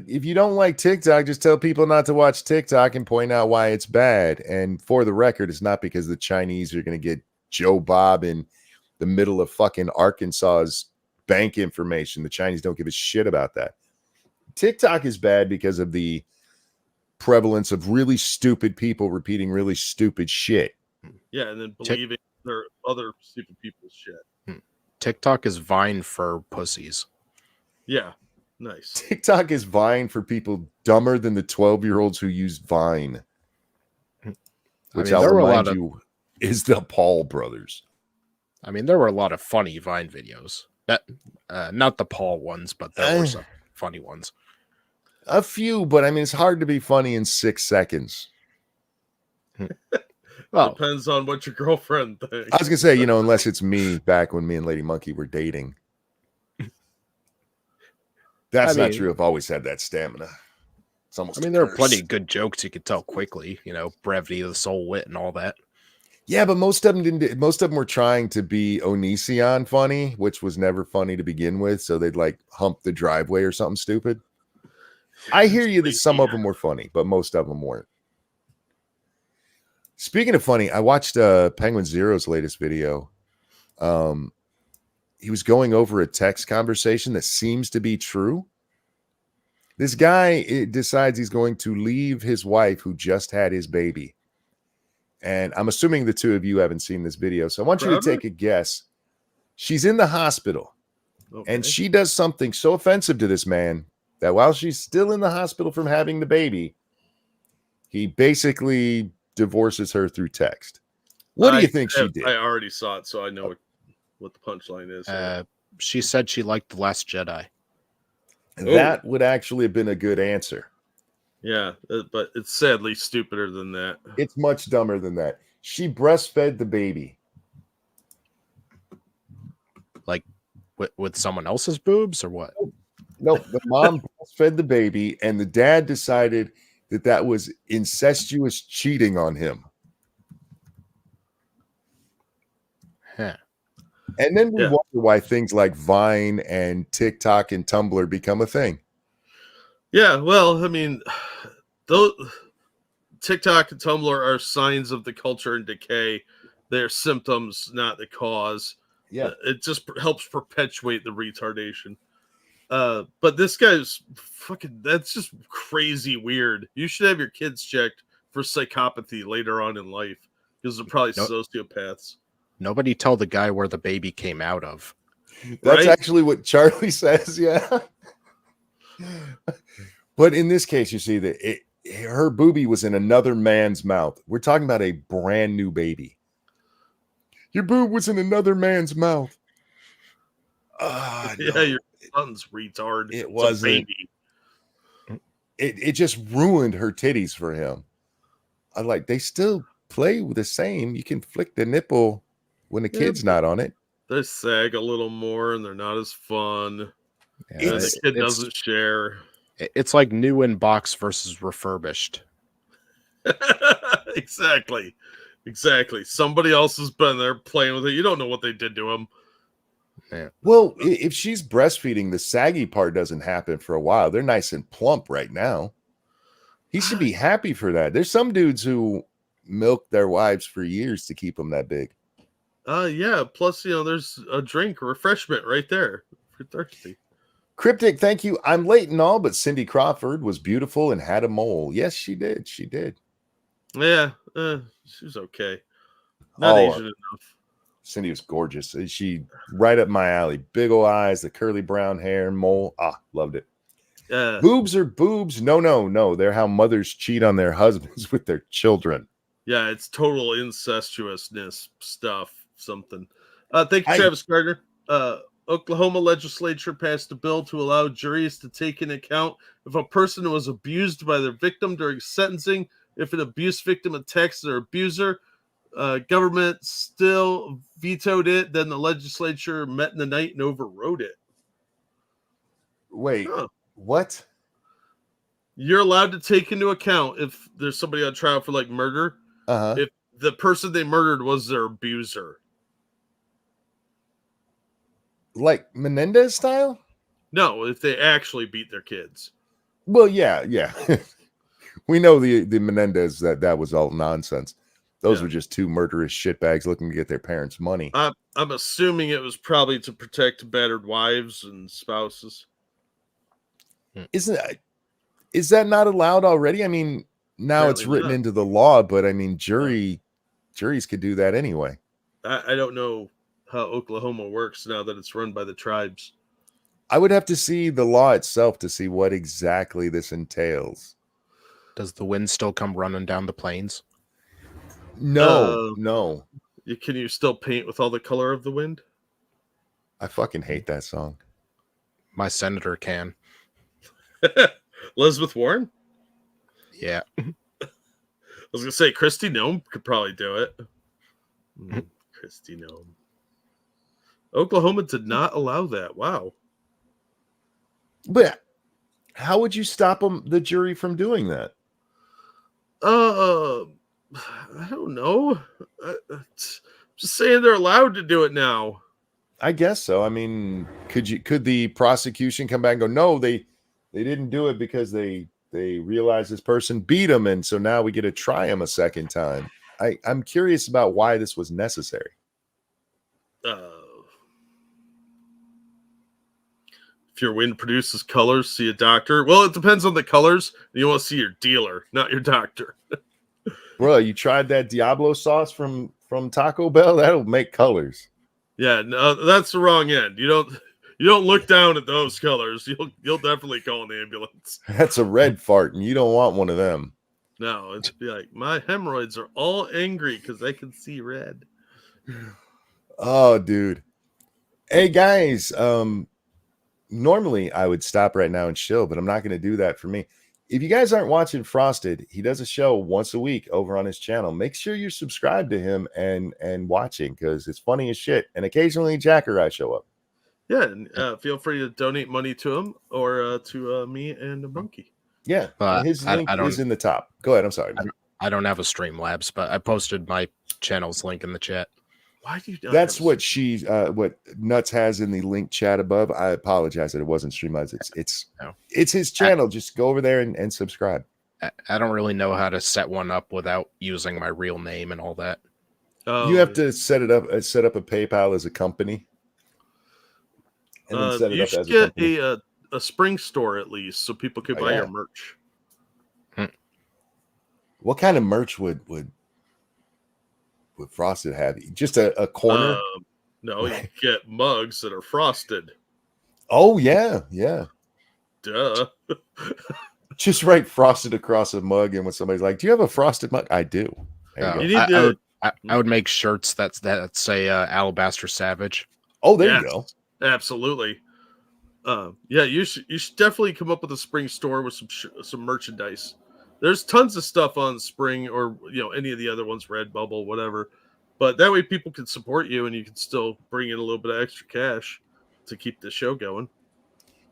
if you don't like TikTok, just tell people not to watch TikTok and point out why it's bad. And for the record, it's not because the Chinese are going to get Joe Bob in the middle of fucking Arkansas's bank information. The Chinese don't give a shit about that. TikTok is bad because of the prevalence of really stupid people repeating really stupid shit. Yeah, and then believing there are other stupid people's shit. TikTok is Vine for pussies. Yeah. Nice. TikTok is Vine for people dumber than the 12-year-olds who use Vine. Which I'll remind you is the Paul brothers. I mean, there were a lot of funny Vine videos. Not the Paul ones, but there were some funny ones. A few, but I mean, it's hard to be funny in 6 seconds. Well, depends on what your girlfriend thinks. I was going to say, unless it's me back when me and Lady Monkey were dating. That's not true. I've always had that stamina. It's almost there are plenty of good jokes you could tell quickly, brevity of the soul, wit, and all that. Yeah, but most of them didn't. Most of them were trying to be Onision funny, which was never funny to begin with. So they'd like hump the driveway or something stupid. I hear you that some of them were funny, but most of them weren't. Speaking of funny, I watched Penguin Zero's latest video. He was going over a text conversation that seems to be true. This guy decides he's going to leave his wife who just had his baby. And I'm assuming the two of you haven't seen this video. So I want you to take a guess. She's in the hospital. Okay. And she does something so offensive to this man that while she's still in the hospital from having the baby, he basically divorces her through text. What do you think she did? I already saw it, so I know what the punchline is. She said she liked The Last Jedi. That would actually have been a good answer. Yeah, but it's sadly stupider than that. It's much dumber than that. She breastfed the baby. Like with someone else's boobs or what? No, the mom breastfed the baby, and the dad decided that was incestuous cheating on him. Huh. And then we wonder why things like Vine and TikTok and Tumblr become a thing. Yeah, well, I mean, those TikTok and Tumblr are signs of the culture in decay. They're symptoms, not the cause. Yeah, it just helps perpetuate the retardation. But this guy's that's just crazy weird. You should have your kids checked for psychopathy later on in life because they're probably sociopaths. Nobody tell the guy where the baby came out of. That's actually what Charlie says. Yeah. But in this case, you see that her boobie was in another man's mouth. We're talking about a brand new baby. Your boob was in another man's mouth. Yeah, your son's retard. It wasn't. It just ruined her titties for him. They still play with the same. You can flick the nipple when the kid's not on it. They sag a little more and they're not as fun. Yeah, and the kid doesn't share. It's like new in box versus refurbished. Exactly. Somebody else has been there playing with it. You don't know what they did to him. Yeah. Well, if she's breastfeeding, the saggy part doesn't happen for a while. They're nice and plump right now. He should be happy for that. There's some dudes who milk their wives for years to keep them that big. Yeah. Plus, there's a drink, refreshment right there if you're thirsty. Cryptic, thank you. I'm late and all, but Cindy Crawford was beautiful and had a mole. Yes, she did. She did. Yeah, she was okay. Not Asian enough. Cindy was gorgeous. She right up my alley. Big ol' eyes, the curly brown hair, mole. Loved it. Boobs are boobs. No. They're how mothers cheat on their husbands with their children. Yeah, it's total incestuousness stuff. Something. Thank you, Travis Gardner. Oklahoma legislature passed a bill to allow juries to take into account if a person was abused by their victim during sentencing. If an abuse victim attacks their abuser, government still vetoed it. Then the legislature met in the night and overrode it. Wait, what? You're allowed to take into account if there's somebody on trial for like murder, if the person they murdered was their abuser. Like Menendez style? No, if they actually beat their kids. Well, yeah. We know the Menendez that was all nonsense. Those were just two murderous shitbags looking to get their parents' money. I'm assuming it was probably to protect battered wives and spouses. Is that not allowed already? I mean, now it's written into the law, but I mean, juries could do that anyway. I don't know how Oklahoma works now that it's run by the tribes. I would have to see the law itself to see what exactly this entails. Does the wind still come running down the plains? No. Can you still paint with all the color of the wind? I fucking hate that song. My senator can. Elizabeth Warren? Yeah. I was going to say Kristi Noem could probably do it. Kristi Noem. Oklahoma did not allow that. Wow. But how would you stop the jury from doing that? I don't know. Just saying they're allowed to do it now. I guess so. I mean, could the prosecution come back and go, no, they didn't do it because they realized this person beat them, and so now we get to try him a second time. I'm curious about why this was necessary. If your wind produces colors, see a doctor. Well, it depends on the colors. You want to see your dealer, not your doctor. Bro, you tried that Diablo sauce from Taco Bell? That'll make colors. Yeah, no, that's the wrong end. You don't look down at those colors. You'll definitely call an ambulance. That's a red fart, and you don't want one of them. No, it's be like my hemorrhoids are all angry because I can see red. Oh, dude. Hey guys, normally I would stop right now and chill, but I'm not going to do that for me. If you guys aren't watching Frosted, he does a show once a week over on his channel. Make sure you're subscribed to him and watching, because it's funny as shit. And occasionally Jack or I show up. Yeah, and feel free to donate money to him or to me and the monkey. Yeah, his link is in the top. Go ahead. I'm sorry. I don't have a Streamlabs, but I posted my channel's link in the chat. Why do you? That's what what Nuts has in the link chat above. I apologize that it wasn't Streamlabs. It's his channel. Just go over there and subscribe. I don't really know how to set one up without using my real name and all that. You have to set up a PayPal as a company. And then set it up as a company. A spring store at least, so people could buy your merch. What kind of merch would Frosted have? Just a corner? No, you get mugs that are frosted. Oh yeah. Duh. Just write Frosted across a mug, and when somebody's like, "Do you have a frosted mug?" I do. I would make shirts that say Alabaster Savage. Oh, there you go. Absolutely. Yeah, you should definitely come up with a spring store with some merchandise. There's tons of stuff on Spring, or any of the other ones, Redbubble, whatever. But that way people can support you, and you can still bring in a little bit of extra cash to keep the show going.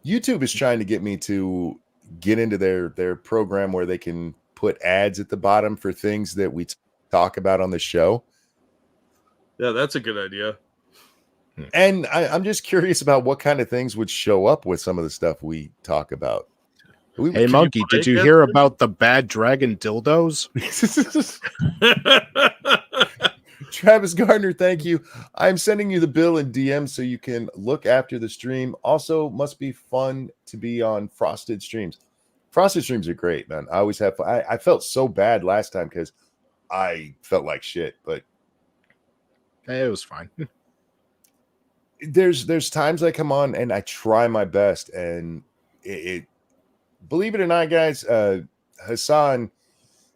YouTube is trying to get me to get into their program where they can put ads at the bottom for things that we talk about on the show. Yeah, that's a good idea. And I'm just curious about what kind of things would show up with some of the stuff we talk about. Hey, Monkey, did you hear about the bad dragon dildos? Travis Gardner, thank you. I'm sending you the bill in DM so you can look after the stream. Also, must be fun to be on Frosted streams. Frosted streams are great, man. I always have fun. I felt so bad last time because I felt like shit, but it was fine. There's times I come on and I try my best, and it believe it or not, guys, Hassan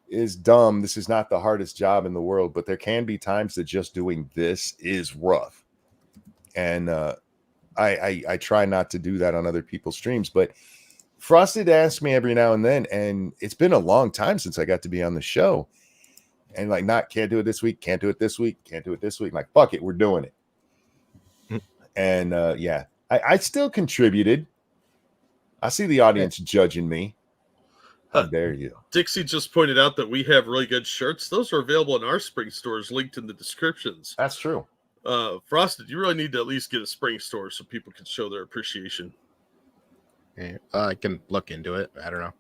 is dumb. This is not the hardest job in the world, but there can be times that just doing this is rough. And I try not to do that on other people's streams, but Frosted asks me every now and then, and it's been a long time since I got to be on the show. And like, can't do it this week, can't do it this week, can't do it this week. Like, fuck it, we're doing it. And yeah, I still contributed. I see the audience judging me. How dare you? Dixie just pointed out that we have really good shirts. Those are available in our spring stores, linked in the descriptions. That's true. Frosted, you really need to at least get a spring store so people can show their appreciation. Yeah, I can look into it. I don't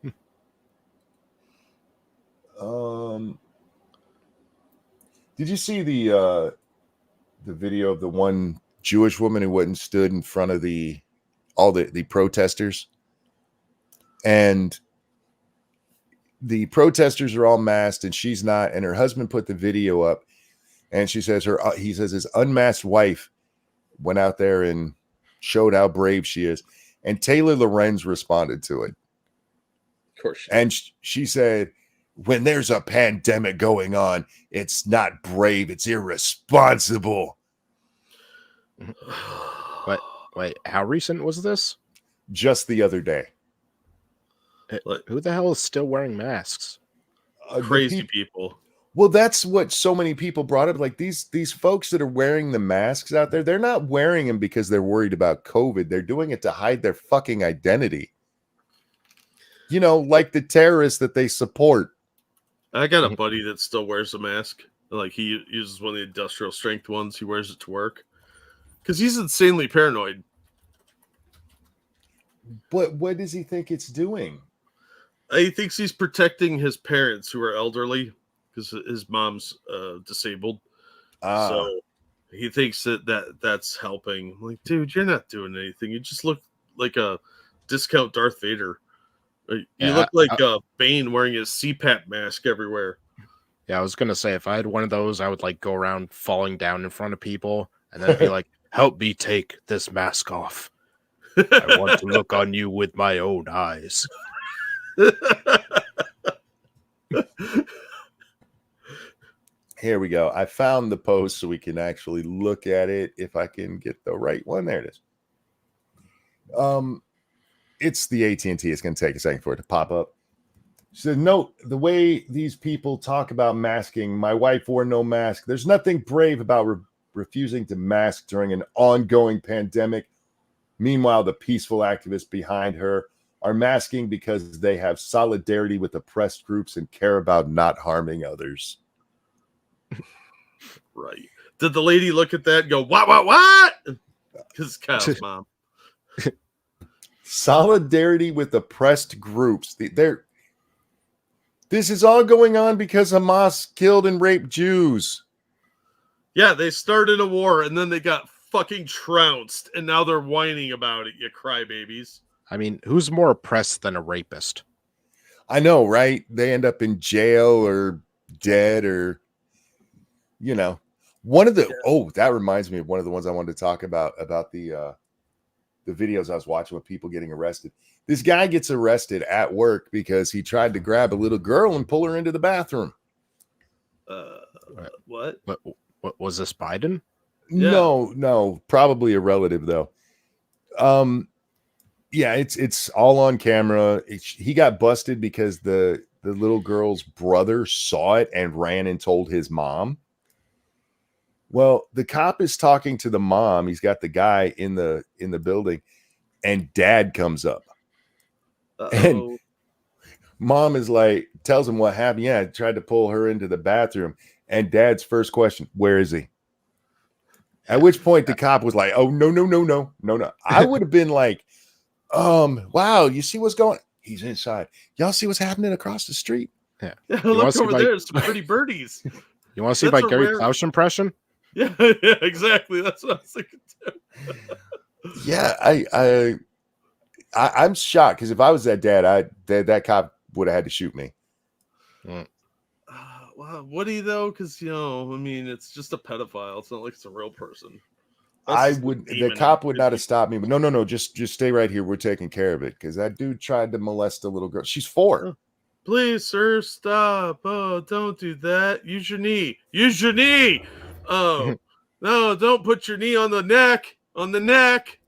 know. Did you see the video of the one Jewish woman who went and stood in front of all the protesters? And the protesters are all masked and she's not, and her husband put the video up, and she says he says his unmasked wife went out there and showed how brave she is, and Taylor Lorenz responded to it. Of course. And she said, when there's a pandemic going on, it's not brave, it's irresponsible. Wait, how recent was this? Just the other day. Who the hell is still wearing masks? Crazy people. Well, that's what so many people brought up. Like these folks that are wearing the masks out there, they're not wearing them because they're worried about COVID. They're doing it to hide their fucking identity. You know, like the terrorists that they support. I got a buddy that still wears a mask. Like he uses one of the industrial strength ones. He wears it to work because he's insanely paranoid. But what does he think it's doing? He thinks he's protecting his parents who are elderly because his mom's disabled. So he thinks that's helping. I'm like, dude, you're not doing anything. You just look like a discount Darth Vader. You look like Bane wearing his CPAP mask everywhere. Yeah, I was going to say, if I had one of those, I would like go around falling down in front of people and then be like, help me take this mask off. I want to look on you with my own eyes. Here we go. I found the post so we can actually look at it. If I can get the right one. There it is. It's the AT&T. It's going to take a second for it to pop up. She said, note the way these people talk about masking. My wife wore no mask. There's nothing brave about refusing to mask during an ongoing pandemic. Meanwhile, the peaceful activists behind her are masking because they have solidarity with oppressed groups and care about not harming others. Right. Did the lady look at that and go, what? Because Kyle's mom. Solidarity with oppressed groups. This is all going on because Hamas killed and raped Jews. Yeah, they started a war and then they got fucking trounced, and now they're whining about it, you crybabies. I mean, who's more oppressed than a rapist? I know, right? They end up in jail or dead, or one of the that reminds me of one of the ones I wanted to talk about the videos I was watching with people getting arrested. This guy gets arrested at work because he tried to grab a little girl and pull her into the bathroom. What was this Biden? Yeah. No, probably a relative though. Yeah, it's all on camera. He got busted because the little girl's brother saw it and ran and told his mom. Well, the cop is talking to the mom. He's got the guy in the building, and dad comes up. And mom is like, tells him what happened. Yeah, I tried to pull her into the bathroom. And dad's first question, where is he? At which point the cop was like, oh, no. I would have been like, wow, you see what's going on? He's inside. Y'all see what's happening across the street? Yeah. Look over there, some pretty birdies. You want to see my Gary Klausch impression? Yeah, exactly. That's what I was thinking too. Yeah, I'm shocked because if I was that dad, that cop would have had to shoot me. Well, would he though? Because I mean, it's just a pedophile. It's not like it's a real person. The cop would not have stopped me, but no, just stay right here. We're taking care of it because that dude tried to molest a little girl. She's 4. Oh, please, sir, stop. Oh, don't do that. Use your knee. Use your knee. Oh, no, don't put your knee on the neck. On the neck.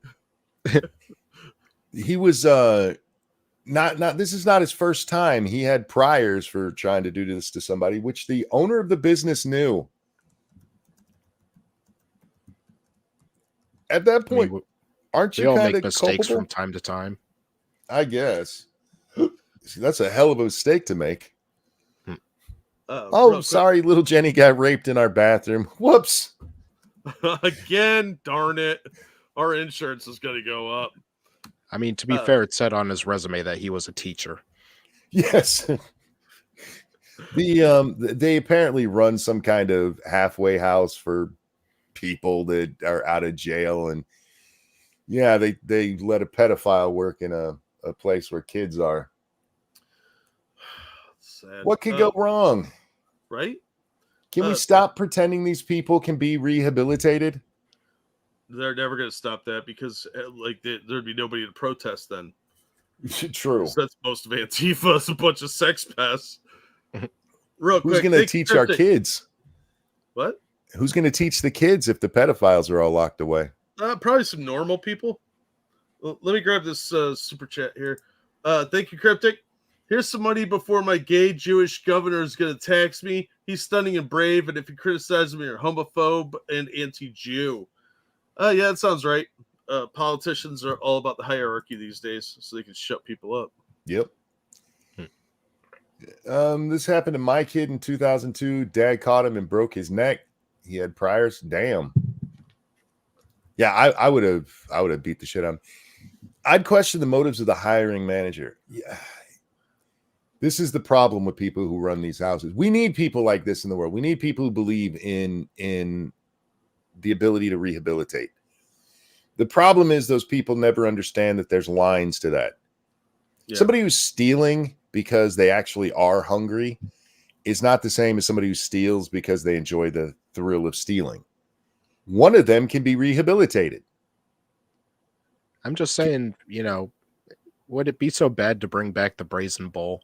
He was not this is not his first time. He had priors for trying to do this to somebody, which the owner of the business knew. At that point, aren't you kind of mistakes culpable? from time to time? I guess. See, that's a hell of a mistake to make. Sorry, little Jenny got raped in our bathroom. Whoops. Again, darn it. Our insurance is going to go up. I mean, to be fair, it said on his resume that he was a teacher. Yes. They apparently run some kind of halfway house for people that are out of jail, and yeah, they let a pedophile work in a place where kids are. Sad. What could go wrong? Right? Can we stop pretending these people can be rehabilitated? They're never going to stop that because there'd be nobody to protest then. True. That's most of Antifa is a bunch of sex pests. Real Who's going to teach our kids? What? Who's going to teach the kids if the pedophiles are all locked away? Probably some normal people. Well, let me grab this super chat here. Thank you, Cryptic. Here's some money before my gay Jewish governor is going to tax me. He's stunning and brave, and if you criticize me, you're homophobe and anti-Jew. Yeah, that sounds right. Politicians are all about the hierarchy these days, so they can shut people up. Yep. This happened to my kid in 2002. Dad caught him and broke his neck. He had priors. Damn. Yeah, I would have beat the shit out of him. I'd question the motives of the hiring manager. Yeah. This is the problem with people who run these houses. We need people like this in the world. We need people who believe in the ability to rehabilitate. The problem is those people never understand that there's lines to that. Yeah. Somebody who's stealing because they actually are hungry is not the same as somebody who steals because they enjoy the thrill of stealing. One of them can be rehabilitated. I'm just saying, would it be so bad to bring back the Brazen Bowl?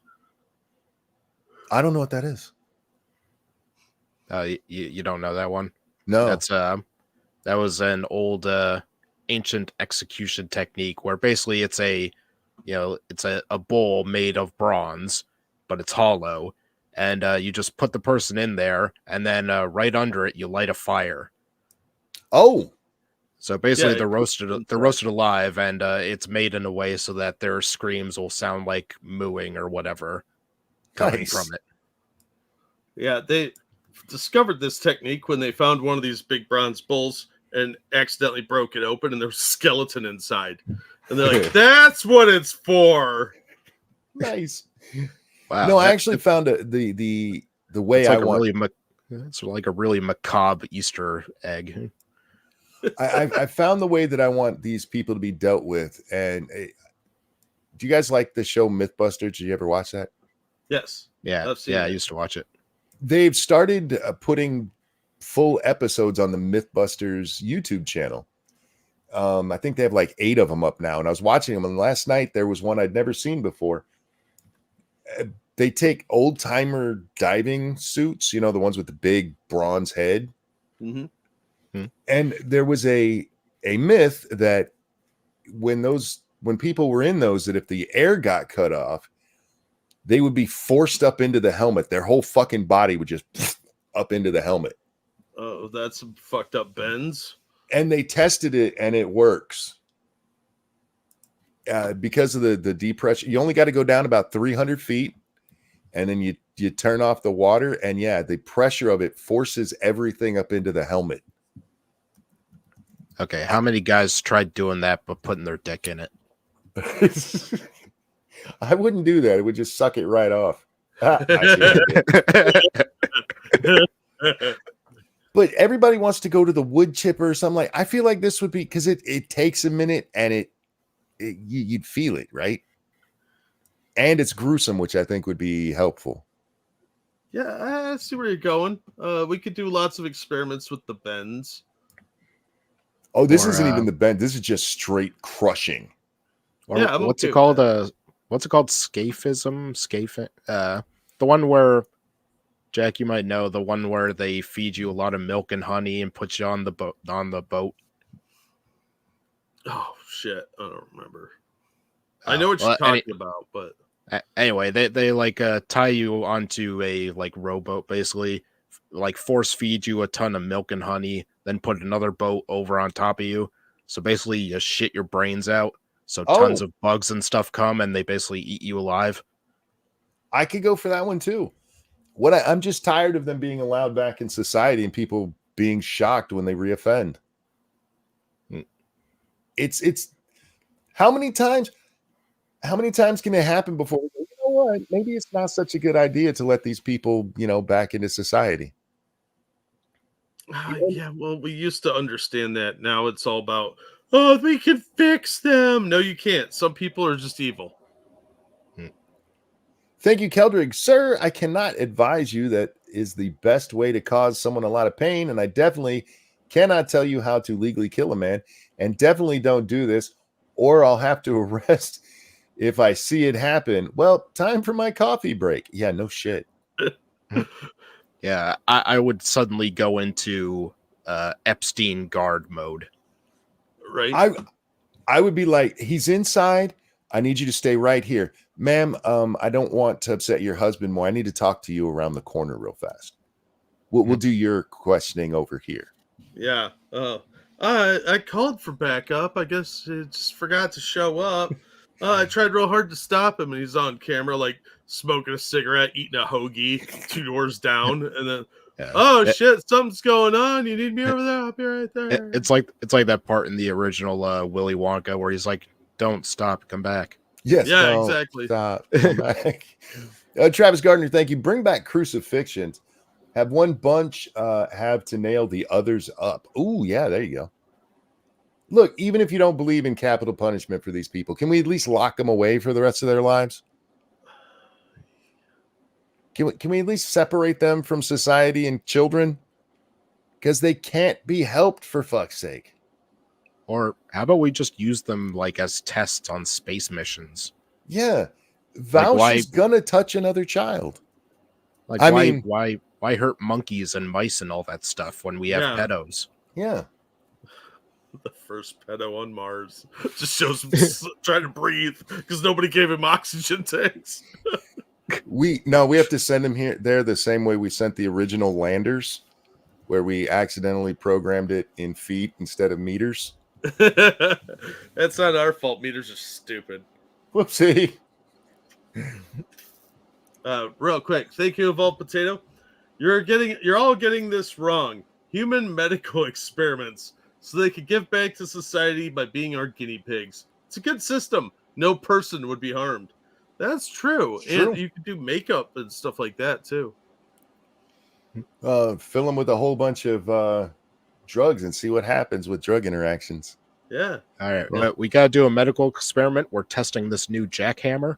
I don't know what that is. You don't know that one? No. That's that was an old ancient execution technique where basically it's a bowl made of bronze, but it's hollow, and you just put the person in there, and then right under it you light a fire. Oh. So basically they're roasted alive, and it's made in a way so that their screams will sound like mooing or whatever coming from it. Yeah, they discovered this technique when they found one of these big bronze bowls and accidentally broke it open, and there was a skeleton inside. And they're like, "That's what it's for." Nice. Wow. No, I actually found the way I want. It's like a really macabre Easter egg. I found the way that I want these people to be dealt with. And do you guys like the show Mythbusters? Did you ever watch that? Yes. Yeah. I used to watch it. They've started putting full episodes on the Mythbusters YouTube channel. I think they have like 8 of them up now. And I was watching them. And last night there was one I'd never seen before. They take old timer diving suits, the ones with the big bronze head. Mm-hmm. And there was a myth that when people were in those, that if the air got cut off, they would be forced up into the helmet. Their whole fucking body would just up into the helmet. Oh, that's some fucked up bends. And they tested it, and it works. Because of the depression, you only got to go down about 300 feet, and then you turn off the water, and the pressure of it forces everything up into the helmet. Okay, how many guys tried doing that but putting their dick in it? I wouldn't do that. It would just suck it right off. But everybody wants to go to the wood chipper or something. Like, I feel like this would be, because it takes a minute and you'd feel it, right? And it's gruesome, which I think would be helpful. Yeah, I see where you're going. We could do lots of experiments with the bends. Oh, this isn't even the bend. This is just straight crushing. Or yeah, what's it called? What's it called? Scaphism? The one where, Jack, you might know, the one where they feed you a lot of milk and honey and put you on the boat. Oh shit, I don't remember. I know what you're talking about, but anyway, they like tie you onto a like rowboat, basically, like force feed you a ton of milk and honey, then put another boat over on top of you. So basically, you shit your brains out. So tons of bugs and stuff come, and they basically eat you alive. I could go for that one too. I'm just tired of them being allowed back in society and people being shocked when they reoffend. It's how many times can it happen before we go, you know what? Maybe it's not such a good idea to let these people, back into society. Yeah, well, we used to understand that. Now it's all about, oh, we can fix them. No, you can't. Some people are just evil. Thank you, Keldrig. Sir, I cannot advise you that is the best way to cause someone a lot of pain, and I definitely cannot tell you how to legally kill a man, and definitely don't do this, or I'll have to arrest if I see it happen. Well, time for my coffee break. Yeah, no shit. Yeah, I would suddenly go into Epstein guard mode. Right. I would be like, he's inside. I need you to stay right here. Ma'am, I don't want to upset your husband more. I need to talk to you around the corner real fast. We'll do your questioning over here. Yeah. I called for backup. I guess he just forgot to show up. I tried real hard to stop him, and he's on camera, like smoking a cigarette, eating a hoagie 2 doors down, and then, shit, something's going on. You need me over there? I'll be right there. It's like that part in the original Willy Wonka where he's like, "Don't stop, come back." Yes, yeah, exactly. Stop, come back. Travis Gardner, thank you. Bring back crucifixions. Have one bunch have to nail the others up. Ooh, yeah, there you go. Look, even if you don't believe in capital punishment for these people, can we at least lock them away for the rest of their lives? Can we at least separate them from society and children? Because they can't be helped, for fuck's sake. Or how about we just use them like as tests on space missions? Yeah. Vaush is gonna touch another child. Like, why hurt monkeys and mice and all that stuff when we have pedos? Yeah. The first pedo on Mars just shows him trying to breathe because nobody gave him oxygen tanks. We have to send him there the same way we sent the original landers, where we accidentally programmed it in feet instead of meters. That's not our fault. Meters are stupid. Whoopsie. Real quick, thank you, Evolved Potato. You're all getting this wrong. Human medical experiments, so they could give back to society by being our guinea pigs. It's a good system. No person would be harmed. That's true. And you could do makeup and stuff like that too. Fill them with a whole bunch of drugs and see what happens with drug interactions. Yeah. All right. Yeah. We got to do a medical experiment. We're testing this new jackhammer.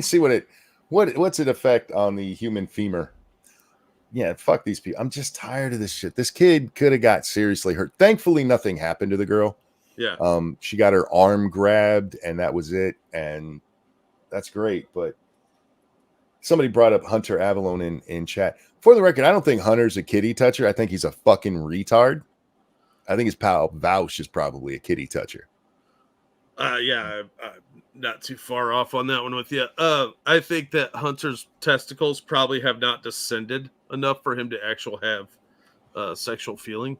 See what's it affect on the human femur. Yeah, fuck these people. I'm just tired of this shit. This kid could have got seriously hurt. Thankfully, nothing happened to the girl. Yeah. She got her arm grabbed and that was it. And that's great. But somebody brought up Hunter Avalon in chat. For the record, I don't think Hunter's a kitty toucher. I think he's a fucking retard. I think his pal Vaush is probably a kitty toucher. Yeah, I'm not too far off on that one with you. I think that Hunter's testicles probably have not descended enough for him to actually have sexual feeling.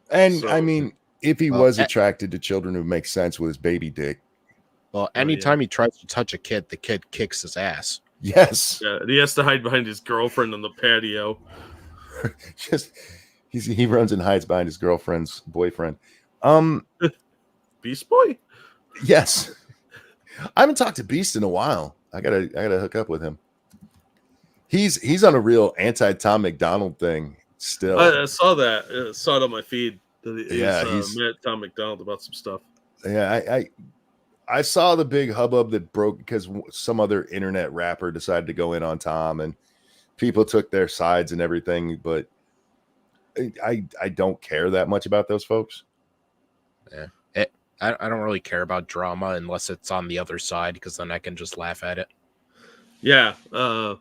And I mean, if he was attracted to children, it would make sense with his baby dick. Well, anytime he tries to touch a kid, the kid kicks his ass. Yes. Yeah, he has to hide behind his girlfriend on the patio. He runs and hides behind his girlfriend's boyfriend. Beast Boy? Yes. I haven't talked to Beast in a while. I gotta hook up with him. He's on a real anti-Tom McDonald thing still. I saw that. Saw it on my feed. Yeah, Met Tom McDonald about some stuff. Yeah, I saw the big hubbub that broke because some other internet rapper decided to go in on Tom, and people took their sides and everything. But I don't care that much about those folks. Yeah. I don't really care about drama unless it's on the other side, because then I can just laugh at it. Yeah. I'm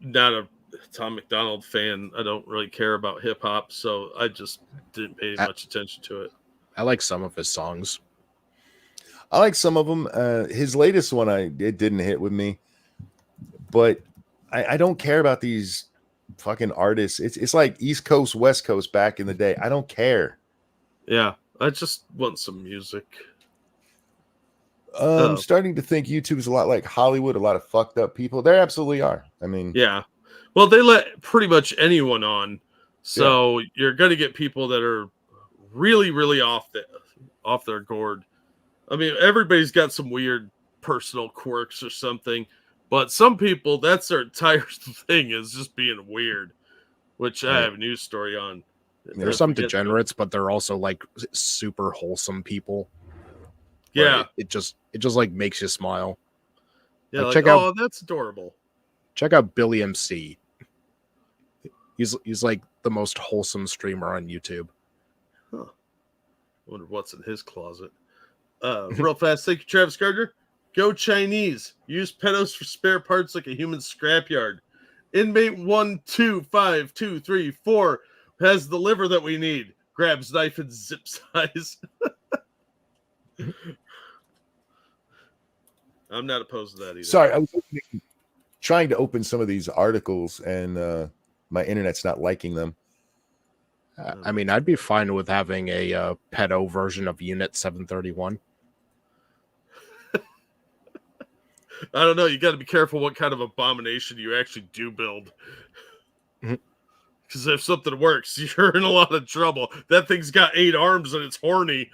not a Tom McDonald fan. I don't really care about hip hop, so I just didn't pay much attention to it. I like some of his songs. I like some of them. His latest one, it didn't hit with me, but I don't care about these fucking artists. It's like East Coast, West Coast back in the day. I don't care. Yeah, I just want some music. I'm starting to think YouTube is a lot like Hollywood. A lot of fucked up people. There absolutely are. I mean, yeah. Well, they let pretty much anyone on, so you're going to get people that are really, really off their gourd. I mean, everybody's got some weird personal quirks or something, but some people, that's their entire thing, is just being weird, which I have a news story on. There's some degenerates, but they're also like super wholesome people. Yeah. It just like makes you smile. Yeah, like, out, that's adorable. Check out Billy MC. He's like the most wholesome streamer on YouTube. Huh. I wonder what's in his closet. Real fast, thank you, Travis Gardner. Go Chinese. Use pedos for spare parts like a human scrapyard. Inmate 125234 has the liver that we need. Grabs knife and zip size. I'm not opposed to that either. Sorry, I was trying to open some of these articles, and my internet's not liking them. I mean, I'd be fine with having a pedo version of Unit 731. I don't know. You got to be careful what kind of abomination you actually do build. Because if something works, you're in a lot of trouble. That thing's got 8 arms and it's horny.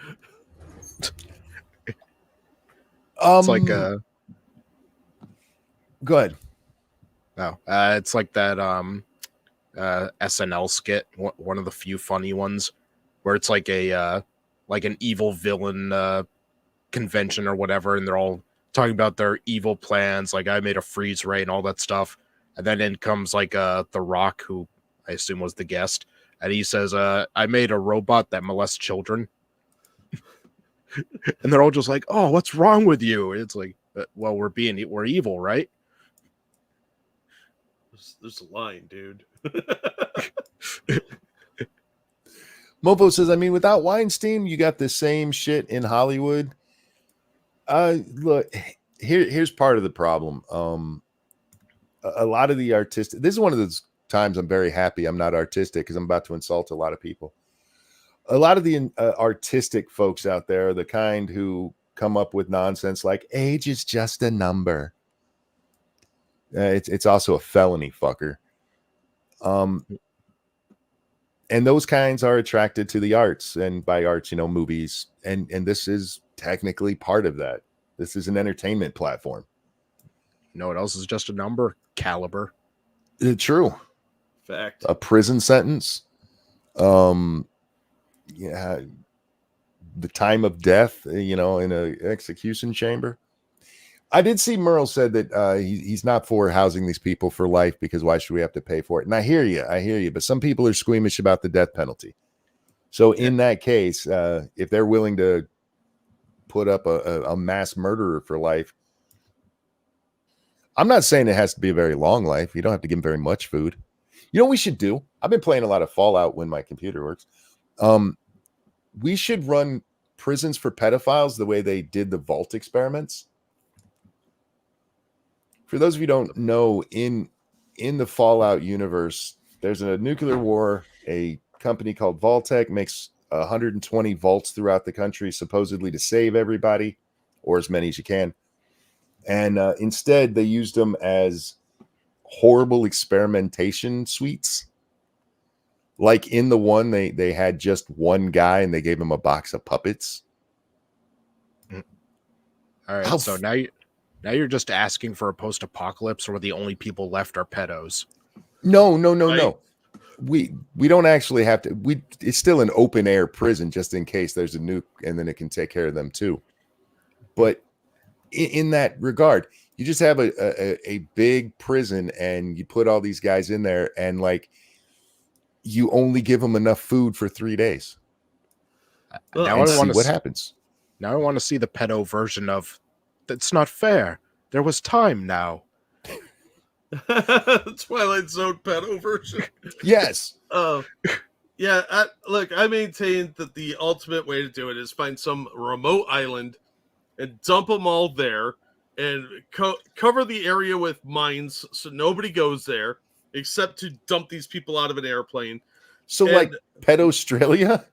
It's like a... Go ahead. No, it's like that SNL skit, one of the few funny ones, where it's like a like an evil villain convention or whatever, and they're all talking about their evil plans, like I made a freeze ray and all that stuff, and then in comes like The Rock, who I assume was the guest, and he says, I made a robot that molests children. And they're all just like, oh, what's wrong with you? And it's like, well, we're evil, right? There's a line, dude. Mofo says, I mean, without Weinstein, you got the same shit in Hollywood. Look, here's part of the problem. A lot of the artistic, this is one of those times I'm very happy I'm not artistic, because I'm about to insult a lot of people. A lot of the artistic folks out there are the kind who come up with nonsense like age is just a number. It's also a felony, fucker. And those kinds are attracted to the arts, and by arts, movies, and this is technically part of that. This is an entertainment platform. You know what else is just a number? Caliber. True. Fact. A prison sentence. Yeah, the time of death, in a execution chamber. I did see Merle said that he's not for housing these people for life, because why should we have to pay for it? And I hear you, but some people are squeamish about the death penalty. So in that case, if they're willing to put up a mass murderer for life, I'm not saying it has to be a very long life. You don't have to give them very much food. You know what we should do? I've been playing a lot of Fallout when my computer works. We should run prisons for pedophiles the way they did the Vault experiments. For those of you who don't know, in the Fallout universe, there's a nuclear war. A company called Vault-Tec makes 120 vaults throughout the country, supposedly to save everybody, or as many as you can. And instead, they used them as horrible experimentation suites. Like in the one, they had just one guy, and they gave him a box of puppets. All right, so Now you're just asking for a post-apocalypse where the only people left are pedos. No. Right. We don't actually have to. It's still an open air prison just in case there's a nuke, and then it can take care of them too. But in that regard, you just have a big prison, and you put all these guys in there, and like you only give them enough food for 3 days. Well, Now And I see want what to. happens. Now I want to see the pedo version of. That's not fair. There was time now. Twilight Zone pedo version. Yes. Yeah. I maintain that the ultimate way to do it is find some remote island and dump them all there, and cover the area with mines so nobody goes there except to dump these people out of an airplane. So And- like Pet Australia?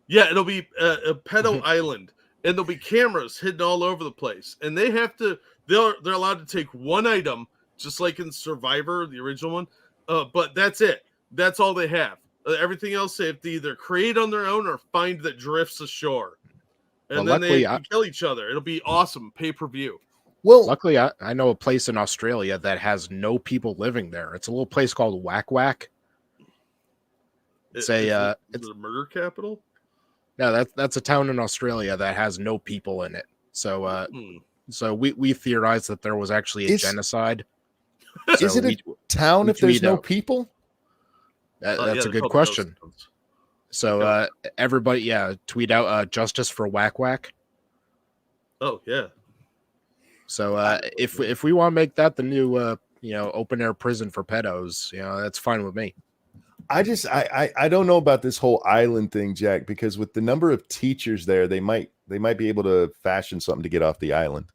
Yeah, it'll be a pedo island, and there'll be cameras hidden all over the place, and they have to. They're allowed to take one item, just like in Survivor, the original one. But that's it. That's all they have. Everything else they have to either create on their own or find that drifts ashore, and Well, then they luckily, kill each other. It'll be awesome pay-per-view. Well, Luckily, I know a place in Australia that has no people living there. It's a little place called Whack Whack. Is Say, it it's a murder capital? no, that's a town in Australia that has no people in it. So, so we theorize that there was actually a genocide. is it a town we if there's tweet no out. people? That's a they're good called question. ghost towns. So, everybody, tweet out justice for Whack Whack. Oh yeah. So, if we want to make that the new open air prison for pedos, that's fine with me. I don't know about this whole island thing, Jack, because with the number of teachers there, they might be able to fashion something to get off the island.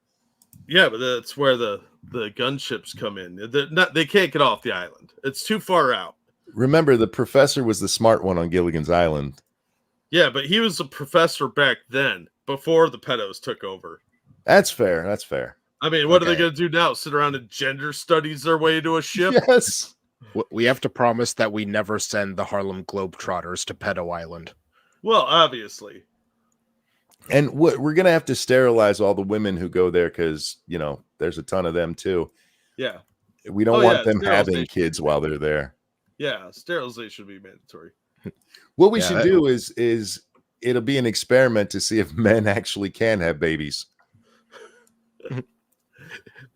Yeah, but that's where the gunships come in. They can't get off the island. It's too far out. Remember, the professor was the smart one on Gilligan's Island. Yeah, but he was a professor back then, before the pedos took over. That's fair. That's fair. I mean, what are they Okay. going to do now? Sit around and gender studies their way to a ship? Yes. We have to promise that we never send the Harlem Globetrotters to Pedo Island. Well, obviously. And we're gonna have to sterilize all the women who go there because there's a ton of them too. Yeah. We don't Oh, want yeah, them having sterilization. kids while they're there. Yeah, sterilization would be mandatory. What we Yeah, should that- do is it'll be an experiment to see if men actually can have babies.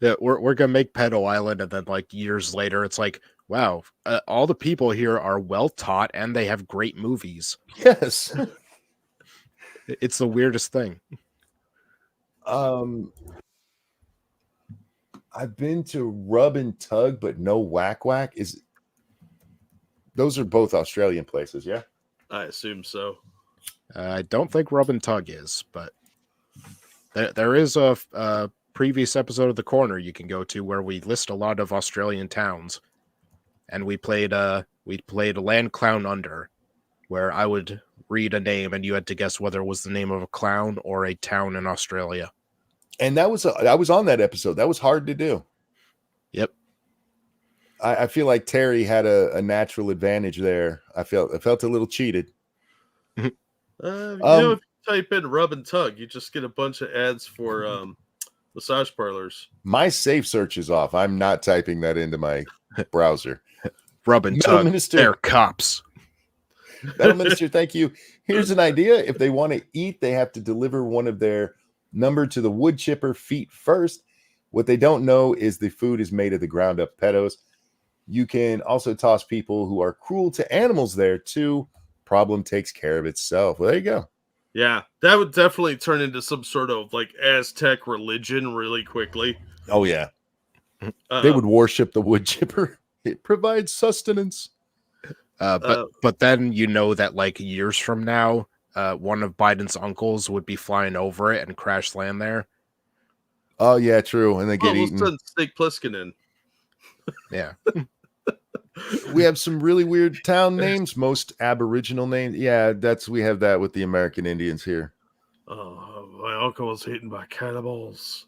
Yeah, we're gonna make Pedo Island, and then like years later, it's like, wow, all the people here are well taught and they have great movies. Yes. It's the weirdest thing. I've been to Rub and Tug, but no Whack Whack. Those are both Australian places, yeah? I assume so. I don't think Rub and Tug is, but there is a previous episode of The Corner you can go to where we list a lot of Australian towns, and we played Land Clown Under, where I would read a name and you had to guess whether it was the name of a clown or a town in Australia. And I was on that episode. That was hard to do. Yep. I feel like Terry had a natural advantage there. I felt a little cheated. If you type in rub and tug, you just get a bunch of ads for massage parlors. My safe search is off. I'm not typing that into my browser. Rub and Metal Tug, Minister. they're cops. Metal Minister, thank you. Here's an idea. If they want to eat, they have to deliver one of their number to the wood chipper feet first. What they don't know is the food is made of the ground up pedos. You can also toss people who are cruel to animals there too. Problem takes care of itself. Well, there you go. Yeah, that would definitely turn into some sort of like Aztec religion really quickly. Oh yeah. They would worship the wood chipper. It provides sustenance. But then that like years from now, one of Biden's uncles would be flying over it and crash land there. Oh yeah, true. And they get we'll eaten. send Snake Plissken in. Yeah. We have some really weird town names, most Aboriginal names. Yeah, we have that with the American Indians here. My uncle was eaten by cannibals.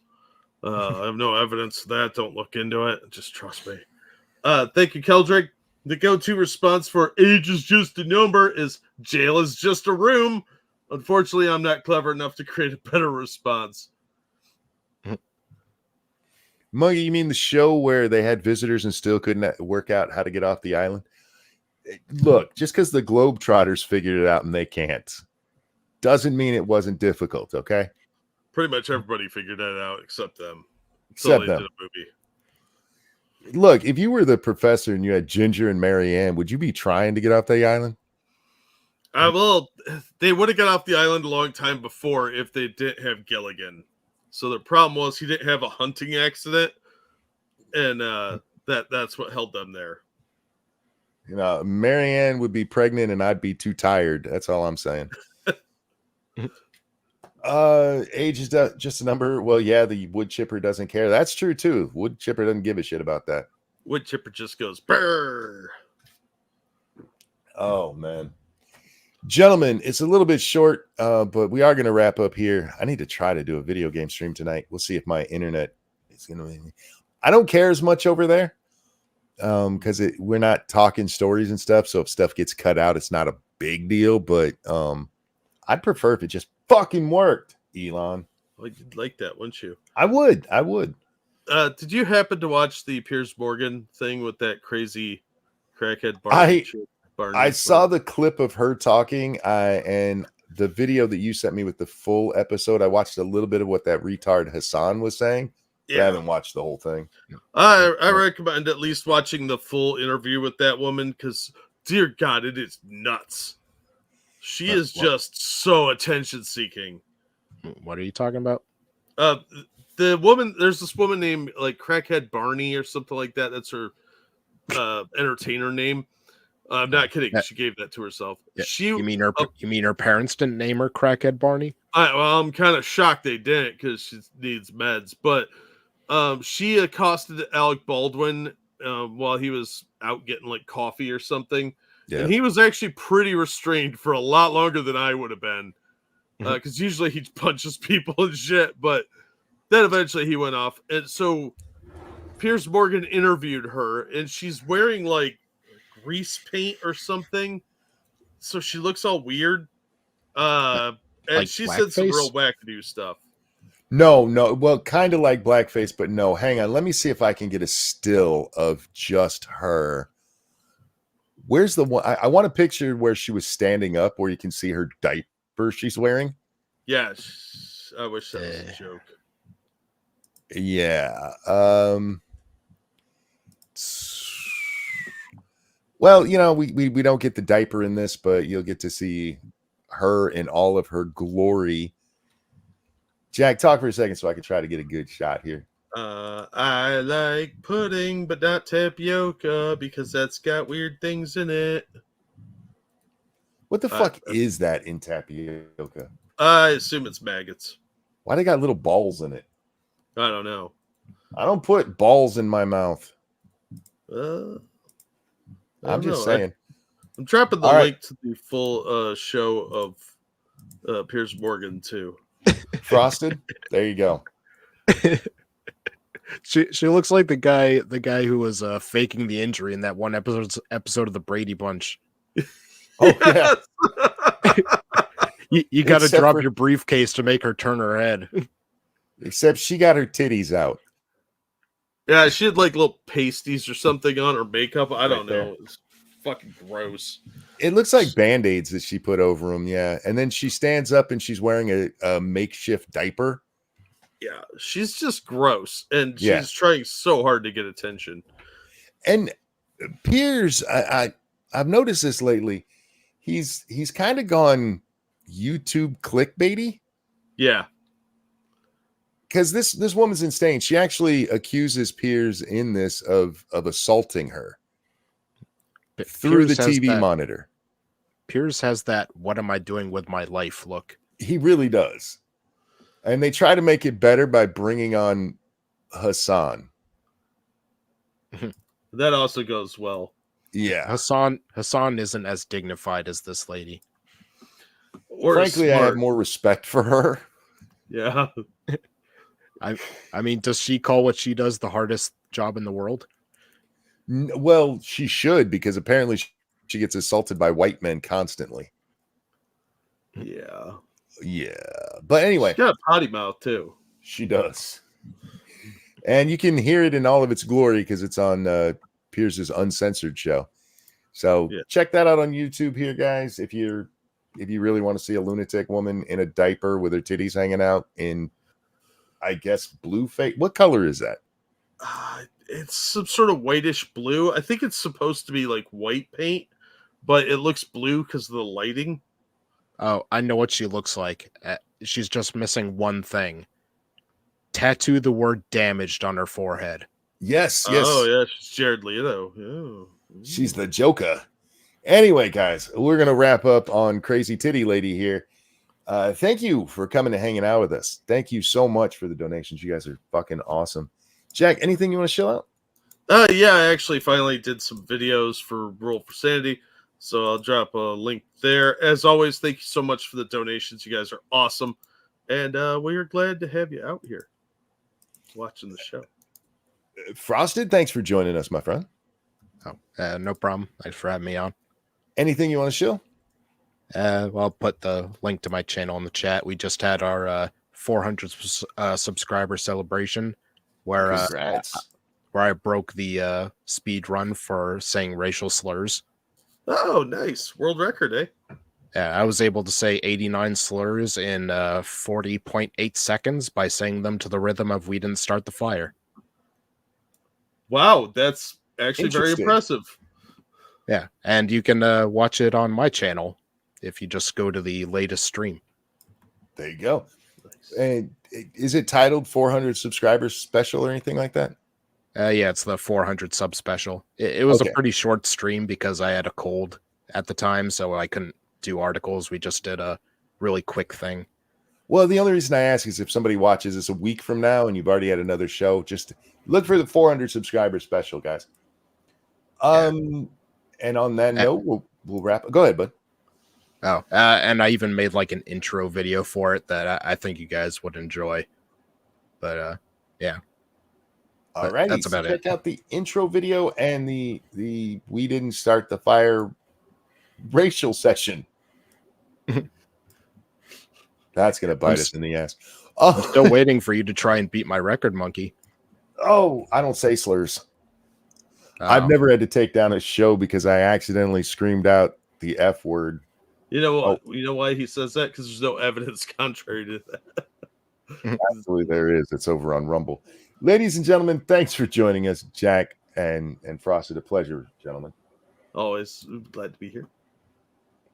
I have no evidence of that. Don't look into it. Just trust me. Thank you, Keldrick. The go-to response for age is just a number is jail is just a room. Unfortunately, I'm not clever enough to create a better response. Muggy, you mean the show where they had visitors and still couldn't work out how to get off the island? Look, just because the Globetrotters figured it out and they can't, doesn't mean it wasn't difficult, okay? Pretty much everybody figured that out except them. Except them. Did a movie. Look, if you were the professor and you had Ginger and Marianne, would you be trying to get off the island? Well, they would have got off the island a long time before if they didn't have Gilligan. So the problem was he didn't have a hunting accident, and that's what held them there. You know, Marianne would be pregnant and I'd be too tired. That's all I'm saying. Age is just a number. Well, yeah, the wood chipper doesn't care. That's true too. Wood chipper doesn't give a shit about that. Wood chipper just goes brrr. Oh man, gentlemen, it's a little bit short, but we are going to wrap up here. I need to try to do a video game stream tonight. We'll see if my internet is going to. I don't care as much over there because we're not talking stories and stuff. So if stuff gets cut out, it's not a big deal. But I'd prefer if it just fucking worked, Elon. Well, you'd like that, wouldn't you? I would. Did you happen to watch the Piers Morgan thing with that crazy crackhead Barney? I saw the clip of her talking, and the video that you sent me with the full episode. I watched a little bit of what that retard Hassan was saying. Yeah. I haven't watched the whole thing. I recommend at least watching the full interview with that woman because, dear God, it is nuts. She is just so attention-seeking. What are you talking about? The woman, there's this woman named like Crackhead Barney or something like that. That's her entertainer name. I'm not kidding. She gave that to herself. Yeah. You mean her parents didn't name her Crackhead Barney? I'm kind of shocked they didn't because she needs meds. But she accosted Alec Baldwin while he was out getting like coffee or something. Yeah. And he was actually pretty restrained for a lot longer than I would have been. Because usually he punches people and shit. But then eventually he went off. And so Piers Morgan interviewed her and she's wearing like grease paint or something, so she looks all weird. And like she said some real wackadoo stuff. No, well, kind of like blackface, but no. Hang on, let me see if I can get a still of just her. Where's the one? I want a picture where she was standing up, where you can see her diaper she's wearing. Yeah, I wish that was a joke. Yeah. Well, you know, we don't get the diaper in this, but you'll get to see her in all of her glory. Jack, talk for a second so I can try to get a good shot here. I like pudding, but not tapioca because that's got weird things in it. What the fuck is that in tapioca? I assume it's maggots. Why they got little balls in it? I don't know. I don't put balls in my mouth. I'm just saying. I'm dropping the link to the full show of Piers Morgan too. Frosted. There you go. She looks like the guy who was faking the injury in that one episode of the Brady Bunch. Oh yeah. you got to drop your briefcase to make her turn her head. Except she got her titties out. Yeah, she had like little pasties or something on her makeup. I don't know. It's fucking gross. It looks like Band-Aids that she put over them. Yeah. And then she stands up and she's wearing a makeshift diaper. Yeah. She's just gross. And she's trying so hard to get attention. And Piers, I've noticed this lately. He's kind of gone YouTube clickbaity. Yeah. Because this woman's insane. She actually accuses Piers in this of assaulting her through the TV monitor. Piers has that "what am I doing with my life" look. He really does. And they try to make it better by bringing on Hassan. That also goes well. Yeah. Hassan isn't as dignified as this lady. Or frankly, smart. I have more respect for her. Yeah. I mean, does she call what she does the hardest job in the world? Well, she should, because apparently she gets assaulted by white men constantly. Yeah. Yeah. But anyway. She's got a potty mouth, too. She does. And you can hear it in all of its glory because it's on Pierce's Uncensored show. So Yeah. check that out on YouTube here, guys. If you really want to see a lunatic woman in a diaper with her titties hanging out in, I guess, blue face. What color is that? It's some sort of whitish blue. I think it's supposed to be like white paint, but it looks blue because of the lighting. Oh, I know what she looks like. She's just missing one thing. Tattoo the word damaged on her forehead. Yes. Oh, yeah. She's Jared Leto. Oh. She's the Joker. Anyway, guys, we're going to wrap up on Crazy Titty Lady here. Thank you for coming and hanging out with us. Thank you so much for the donations. You guys are fucking awesome. Jack, anything you want to chill out? Yeah, I actually finally did some videos for Rule for Sanity, so I'll drop a link there. As always, thank you so much for the donations. You guys are awesome, and we're glad to have you out here watching the show. Frosted, thanks for joining us, my friend. Oh, no problem. Thanks for having me on. Anything you want to chill? Well, I'll put the link to my channel in the chat. We just had our 400 subscriber celebration where I broke the speed run for saying racial slurs. Oh, nice. World record, eh? Yeah, I was able to say 89 slurs in 40.8 seconds by saying them to the rhythm of We Didn't Start the Fire. Wow, that's actually very Interesting. impressive. Yeah, and you can watch it on my channel if you just go to the latest stream. There you go. Nice. And is it titled 400 subscribers special or anything like that? Yeah, it's the 400 sub special. It was a pretty short stream because I had a cold at the time, so I couldn't do articles. We just did a really quick thing. Well, the only reason I ask is if somebody watches this a week from now and you've already had another show, just look for the 400 subscriber special, guys. And on that note, we'll wrap. Go ahead, bud. Oh, and I even made like an intro video for it that I think you guys would enjoy. But yeah. All right, that's about it. Check out the intro video and the We Didn't Start the Fire racial session. That's gonna bite us in the ass. I'm still waiting for you to try and beat my record, Monkey. Oh, I don't say slurs. I've never had to take down a show because I accidentally screamed out the F word. You know what? You know why he says that? Because there's no evidence contrary to that. Absolutely, there is. It's over on Rumble. Ladies and gentlemen, thanks for joining us, Jack and Frosted. A pleasure, gentlemen. Always glad to be here.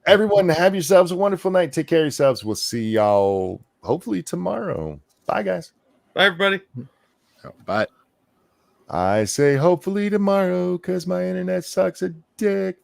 Everyone, have yourselves a wonderful night. Take care of yourselves. We'll see y'all hopefully tomorrow. Bye, guys. Bye, everybody. Bye. I say hopefully tomorrow because my internet sucks a dick.